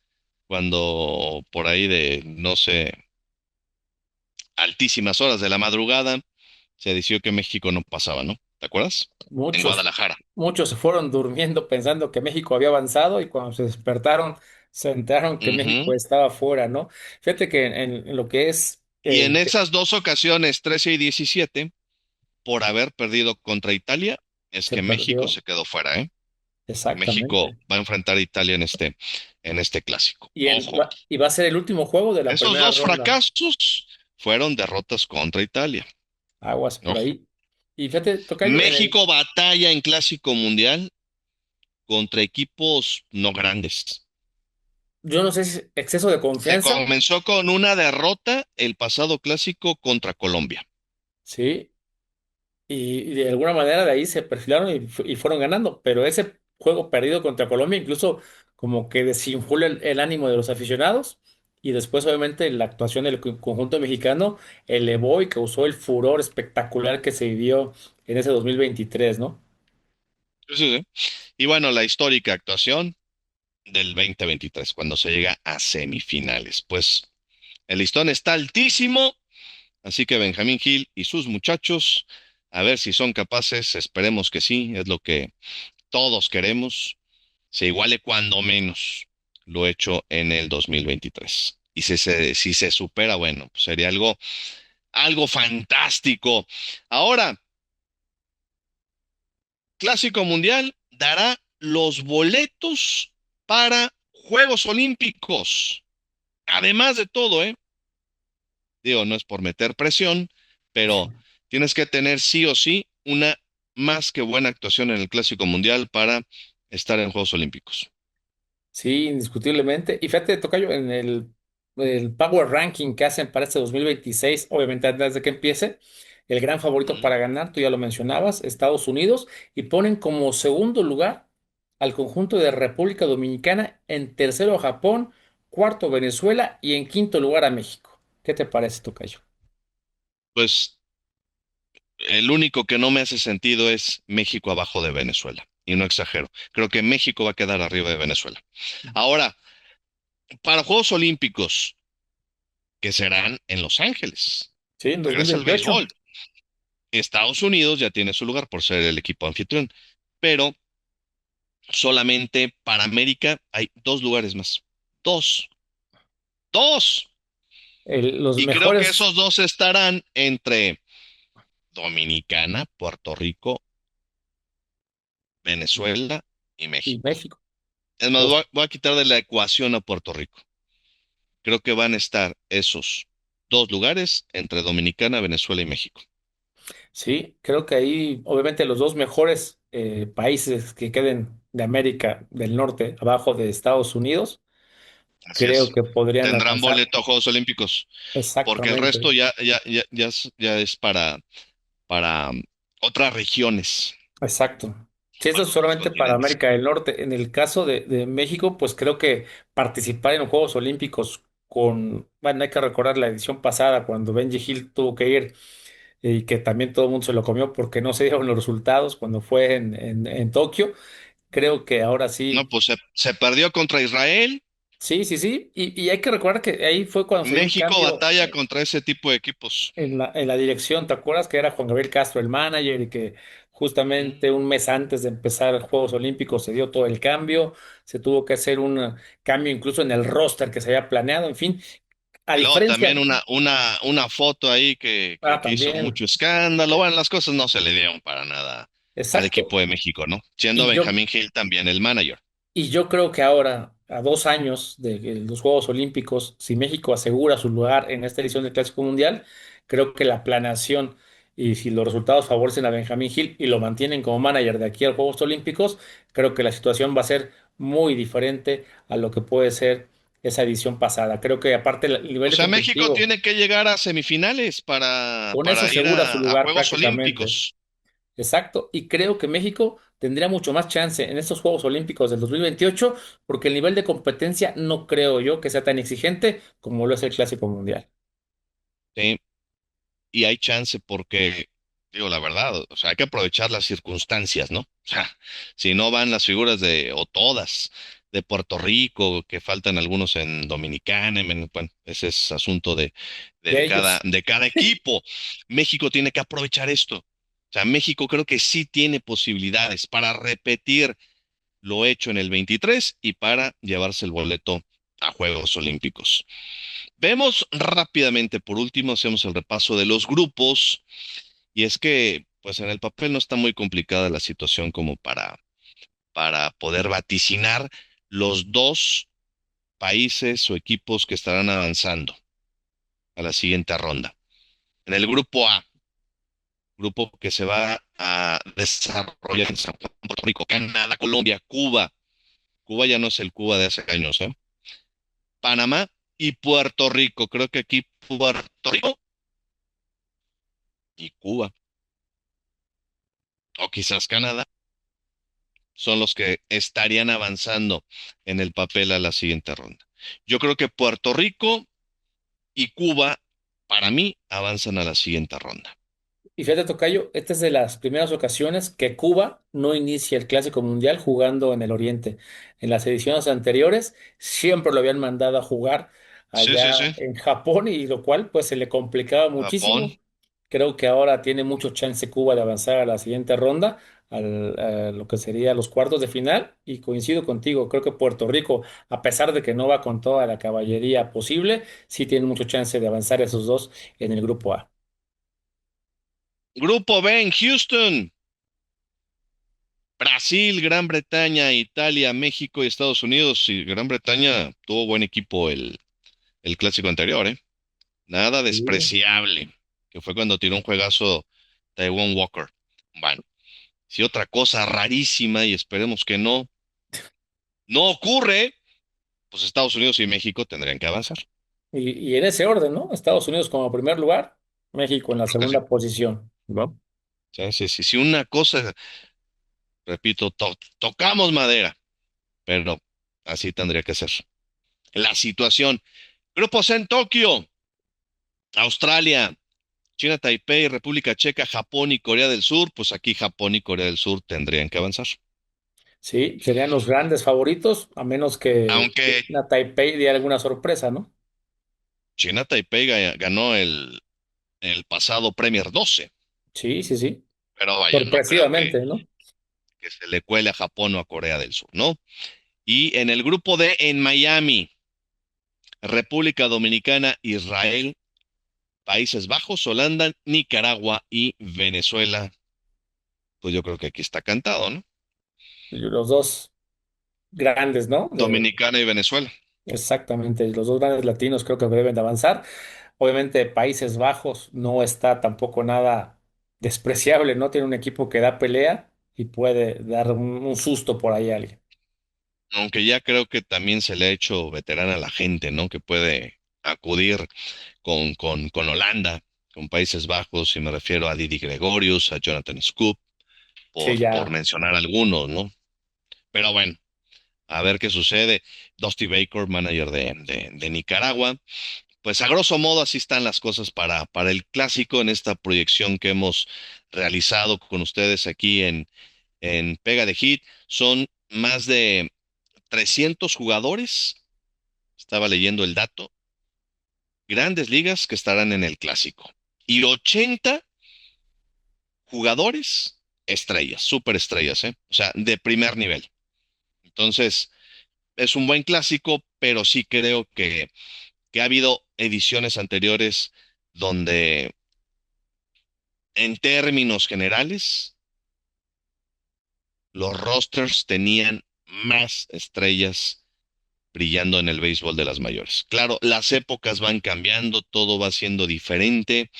cuando por ahí de, no sé, altísimas horas de la madrugada, se decidió que México no pasaba, ¿no? ¿Te acuerdas? En Muchos, Guadalajara. muchos se fueron durmiendo pensando que México había avanzado y cuando se despertaron se enteraron que México Ujú. estaba fuera, ¿no? Fíjate que en lo que es Y en esas dos ocasiones, 13 y 17, por haber perdido contra Italia, es se que México perdió se quedó fuera, ¿eh? México exactamente. va a enfrentar a Italia en este clásico. Ojo, Y va a ser el último juego de la esos primera dos ronda. fracasos fueron derrotas contra Italia. Aguas por Ojo. ahí. Y fíjate, tocayo, México batalla en clásico mundial contra equipos no grandes. yo no sé si es exceso de Se confianza, comenzó con una derrota el pasado clásico contra Colombia. sí, y de alguna manera de ahí se perfilaron y fueron ganando, pero ese juego perdido contra Colombia incluso como que desinfló el ánimo de los aficionados y después obviamente la actuación del conjunto mexicano elevó y causó el furor espectacular que se vivió en ese 2023, ¿no? Sí, sí. Y bueno, la histórica actuación del 2023, cuando se llega a semifinales. Pues el listón está altísimo, así que Benjamín Gil y sus muchachos, a ver si son capaces, esperemos que sí, es lo que todos queremos, se iguale cuando menos lo hecho en el 2023. Y si se supera, bueno, pues sería algo fantástico. Ahora, Clásico Mundial dará los boletos para Juegos Olímpicos. Además de todo, ¿eh? Digo, no es por meter presión, pero tienes que tener sí o sí una más que buena actuación en el Clásico Mundial para estar en Juegos Olímpicos. Sí, indiscutiblemente. Y fíjate, tocayo, en el Power Ranking que hacen para este 2026, obviamente antes de que empiece, el gran favorito Ujú. para ganar, tú ya lo mencionabas, Estados Unidos, y ponen como segundo lugar al conjunto de República Dominicana, en tercero a Japón, cuarto Venezuela y en quinto lugar a México. ¿Qué te parece, tocayo? Pues el único que no me hace sentido es México abajo de Venezuela. Y no exagero. Creo que México va a quedar arriba de Venezuela. Ahora, para Juegos Olímpicos, que serán en Los Ángeles, Sí, en regresa el 2028. béisbol. Estados Unidos ya tiene su lugar por ser el equipo anfitrión, pero solamente para América hay dos lugares más. Dos, dos. Los Y creo que mejores esos dos estarán entre Dominicana, Puerto Rico, Venezuela y y México. México. Es más, Los voy a quitar de la ecuación a Puerto Rico. Creo que van a estar esos dos lugares entre Dominicana, Venezuela y México. Sí, creo que ahí, obviamente, los dos mejores países que queden de América del Norte, abajo de Estados Unidos, Así creo es. que podrían Tendrán alcanzar boleto a Juegos Olímpicos, porque el exactamente. resto ya es para otras regiones. Exacto. Sí, esto es Otros solamente para continentes. América del Norte. En el caso de México, pues creo que participar en los Juegos Olímpicos bueno, hay que recordar la edición pasada cuando Benji Hill tuvo que ir y que también todo el mundo se lo comió porque no se dieron los resultados cuando fue en Tokio. Creo que ahora No, sí. pues se perdió contra Israel. Sí, sí, sí. Y hay que recordar que ahí fue cuando se dio un México cambio batalla contra ese tipo de equipos. en la dirección. ¿Te acuerdas que era Juan Gabriel Castro el manager y que Mm. justamente un mes antes de empezar los Juegos Olímpicos se dio todo el cambio? Se tuvo que hacer un cambio incluso en el roster que se había planeado. En fin, a Y luego también diferencia. una foto ahí que hizo También. mucho escándalo. Bueno, las cosas no se le dieron para nada al Exacto. equipo de México, ¿no? Siendo Y yo Benjamín Gil también el manager. Y yo creo que ahora, a 2 años de los Juegos Olímpicos, si México asegura su lugar en esta edición del Clásico Mundial, creo que la planeación y si los resultados favorecen a Benjamín Gil y lo mantienen como manager de aquí a los Juegos Olímpicos, creo que la situación va a ser muy diferente a lo que puede ser esa edición pasada. Creo que aparte el O nivel de sea, México competitivo, tiene que llegar a semifinales con eso para ir asegura su a lugar Juegos prácticamente. Olímpicos. Exacto, y creo que México tendría mucho más chance en estos Juegos Olímpicos del 2028 porque el nivel de competencia no creo yo que sea tan exigente como lo es el Clásico Mundial. Sí, y hay chance porque, digo la verdad, o sea, hay que aprovechar las circunstancias, ¿no? O sea, si no van las figuras o todas, de Puerto Rico, que faltan algunos en Dominicana, bueno, ese es asunto De ellos. de cada equipo. México tiene que aprovechar esto. O sea, México creo que sí tiene posibilidades para repetir lo hecho en el 23 y para llevarse el boleto a Juegos Olímpicos. Vemos rápidamente, por último, hacemos el repaso de los grupos, y es que, pues en el papel no está muy complicada la situación como para poder vaticinar los dos países o equipos que estarán avanzando a la siguiente ronda. En el grupo A, grupo que se va a desarrollar en San Juan, Puerto Rico, Canadá, Colombia, Cuba. Cuba ya no es el Cuba de hace años, ¿eh? Panamá y Puerto Rico. Creo que aquí Puerto Rico y Cuba, o quizás Canadá, son los que estarían avanzando en el papel a la siguiente ronda. Yo creo que Puerto Rico y Cuba, para mí, avanzan a la siguiente ronda. Y fíjate, Tocayo, esta es de las primeras ocasiones que Cuba no inicia el Clásico Mundial jugando en el Oriente. En las ediciones anteriores siempre lo habían mandado a jugar Sí, sí, allá sí. en Japón y lo cual pues se le complicaba Japón. muchísimo. Creo que ahora tiene mucho chance Cuba de avanzar a la siguiente ronda, a lo que sería los cuartos de final. Y coincido contigo, creo que Puerto Rico, a pesar de que no va con toda la caballería posible, sí tiene mucho chance de avanzar esos dos en el grupo A. Grupo B en Houston. Brasil, Gran Bretaña, Italia, México y Estados Unidos. Y Gran Bretaña tuvo buen equipo el clásico anterior, ¿eh? Nada Sí. despreciable, que fue cuando tiró un juegazo Taiwan Walker. Bueno, si otra cosa rarísima, y esperemos que no ocurre, pues Estados Unidos y México tendrían que avanzar. Y en ese orden, ¿no? Estados Unidos como primer lugar, México en la Creo que sí. segunda posición. ¿No? Sí, sí, sí. Si una cosa, repito, tocamos madera, pero así tendría que ser. La situación. Grupos en Tokio, Australia, China, Taipei, República Checa, Japón y Corea del Sur. Pues aquí Japón y Corea del Sur tendrían que avanzar. Sí, serían los grandes favoritos, a menos que Aunque China Taipei dé alguna sorpresa, ¿no? China, Taipei ganó el pasado Premier 12, Sí, sí, sí. pero vaya, no creo Sorpresivamente, ¿no? que se le cuele a Japón o a Corea del Sur, ¿no? Y en el grupo D, en Miami, República Dominicana, Israel, Países Bajos, Holanda, Nicaragua y Venezuela. Pues yo creo que aquí está cantado, ¿no? Y los dos grandes, ¿no? Dominicana y Venezuela. Exactamente, los dos grandes latinos creo que deben de avanzar. Obviamente Países Bajos no está tampoco nada despreciable, ¿no? Tiene un equipo que da pelea y puede dar un susto por ahí a alguien. Aunque ya creo que también se le ha hecho veterana a la gente, ¿no? Que puede acudir con Holanda, con Países Bajos, y me refiero a Didi Gregorius, a Jonathan Scoop, Sí, por ya. mencionar algunos, ¿no? Pero bueno, a ver qué sucede. Dusty Baker, manager de Nicaragua. Pues a grosso modo así están las cosas para el clásico en esta proyección que hemos realizado con ustedes aquí en Pega de Hit. Son más de 300 jugadores, estaba leyendo el dato, grandes ligas que estarán en el clásico. Y 80 jugadores estrellas, superestrellas, ¿eh? O sea, de primer nivel. Entonces, es un buen clásico, pero sí creo que ha habido ediciones anteriores donde, en términos generales, los rosters tenían más estrellas brillando en el béisbol de las mayores. Claro, las épocas van cambiando, todo va siendo diferente.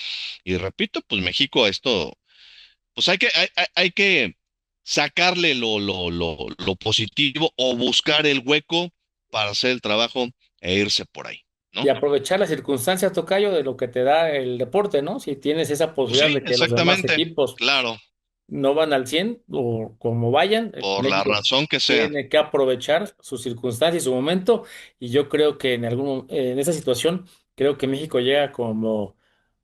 Y repito, pues México a esto, pues hay que sacarle lo positivo o buscar el hueco para hacer el trabajo e irse por ahí, Y ¿no? aprovechar las circunstancias, tocayo, de lo que te da el deporte, ¿no? Si tienes esa Pues posibilidad sí, de que los demás exactamente, equipos claro, no van al 100 o como vayan, por la México razón que sea. tiene que aprovechar sus circunstancias y su momento. Y yo creo que en esa situación, creo que México llega como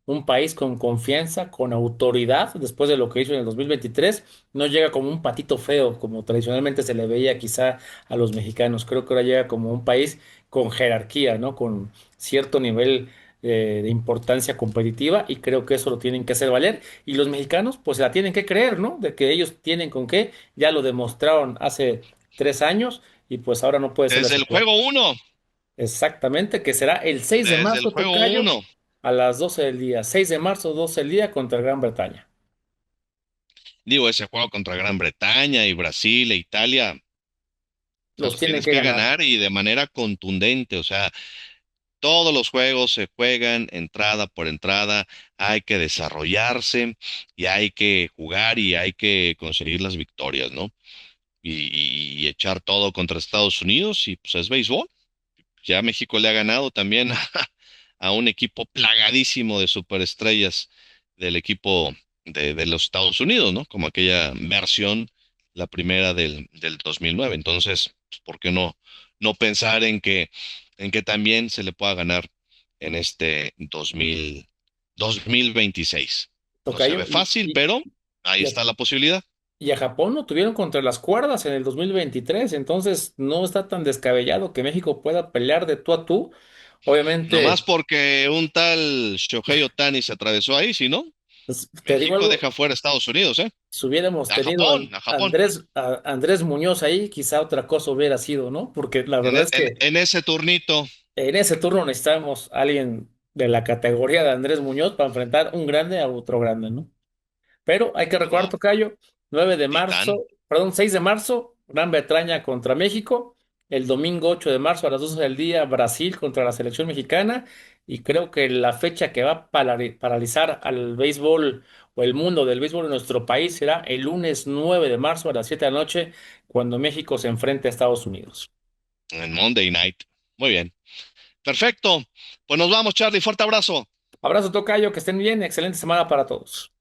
un país con confianza, con autoridad, después de lo que hizo en el 2023, no llega como un patito feo, como tradicionalmente se le veía quizá a los mexicanos. Creo que ahora llega como un país con jerarquía, ¿no? Con cierto nivel de importancia competitiva y creo que eso lo tienen que hacer valer. Y los mexicanos, pues se la tienen que creer, ¿no? De que ellos tienen con qué, ya lo demostraron hace 3 años y pues ahora no puede ser la Desde el excepción. juego uno, Exactamente, que será el 6 de desde el marzo, juego tocayo, uno. a las 12 del día. 6 de marzo, 12 del día contra Gran Bretaña. Digo, ese juego contra Gran Bretaña y Brasil e Italia, se Los los tienen tienes que que ganar. ganar y de manera contundente. O sea, todos los juegos se juegan entrada por entrada, hay que desarrollarse y hay que jugar y hay que conseguir las victorias, ¿no? Y echar todo contra Estados Unidos y pues es béisbol. Ya México le ha ganado también a un equipo plagadísimo de superestrellas del equipo de los Estados Unidos, ¿no? Como aquella versión, la primera del 2009. Entonces, pues, ¿por qué no pensar en que también se le pueda ganar en este 2026? No se Tocayo, ve fácil, pero ahí y a, está la posibilidad. y a Japón lo tuvieron contra las cuerdas en el 2023, entonces no está tan descabellado que México pueda pelear de tú a tú. Nomás Obviamente, porque un tal Shohei Ohtani se atravesó ahí, si no, pues, te digo México algo, deja fuera a Estados Unidos, ¿eh? si hubiéramos A tenido Japón, a Japón. a Andrés Muñoz ahí, quizá otra cosa hubiera sido, ¿no? Porque la En, verdad e- es en, que en ese turnito, en ese turno necesitamos a alguien de la categoría de Andrés Muñoz para enfrentar un grande a otro grande, ¿no? Pero hay que recordar, digo, tocayo, 9 de Titán, marzo, perdón, 6 de marzo, Gran Bretaña contra México. El domingo 8 de marzo a las 12 del día, Brasil contra la selección mexicana. Y creo que la fecha que va a paralizar al béisbol o el mundo del béisbol en nuestro país será el lunes 9 de marzo a las 7 de la noche, cuando México se enfrente a Estados Unidos. en Monday Night. Muy bien. Perfecto. Pues nos vamos, Charlie. Fuerte abrazo. Abrazo, tocayo, que estén bien, excelente semana para todos.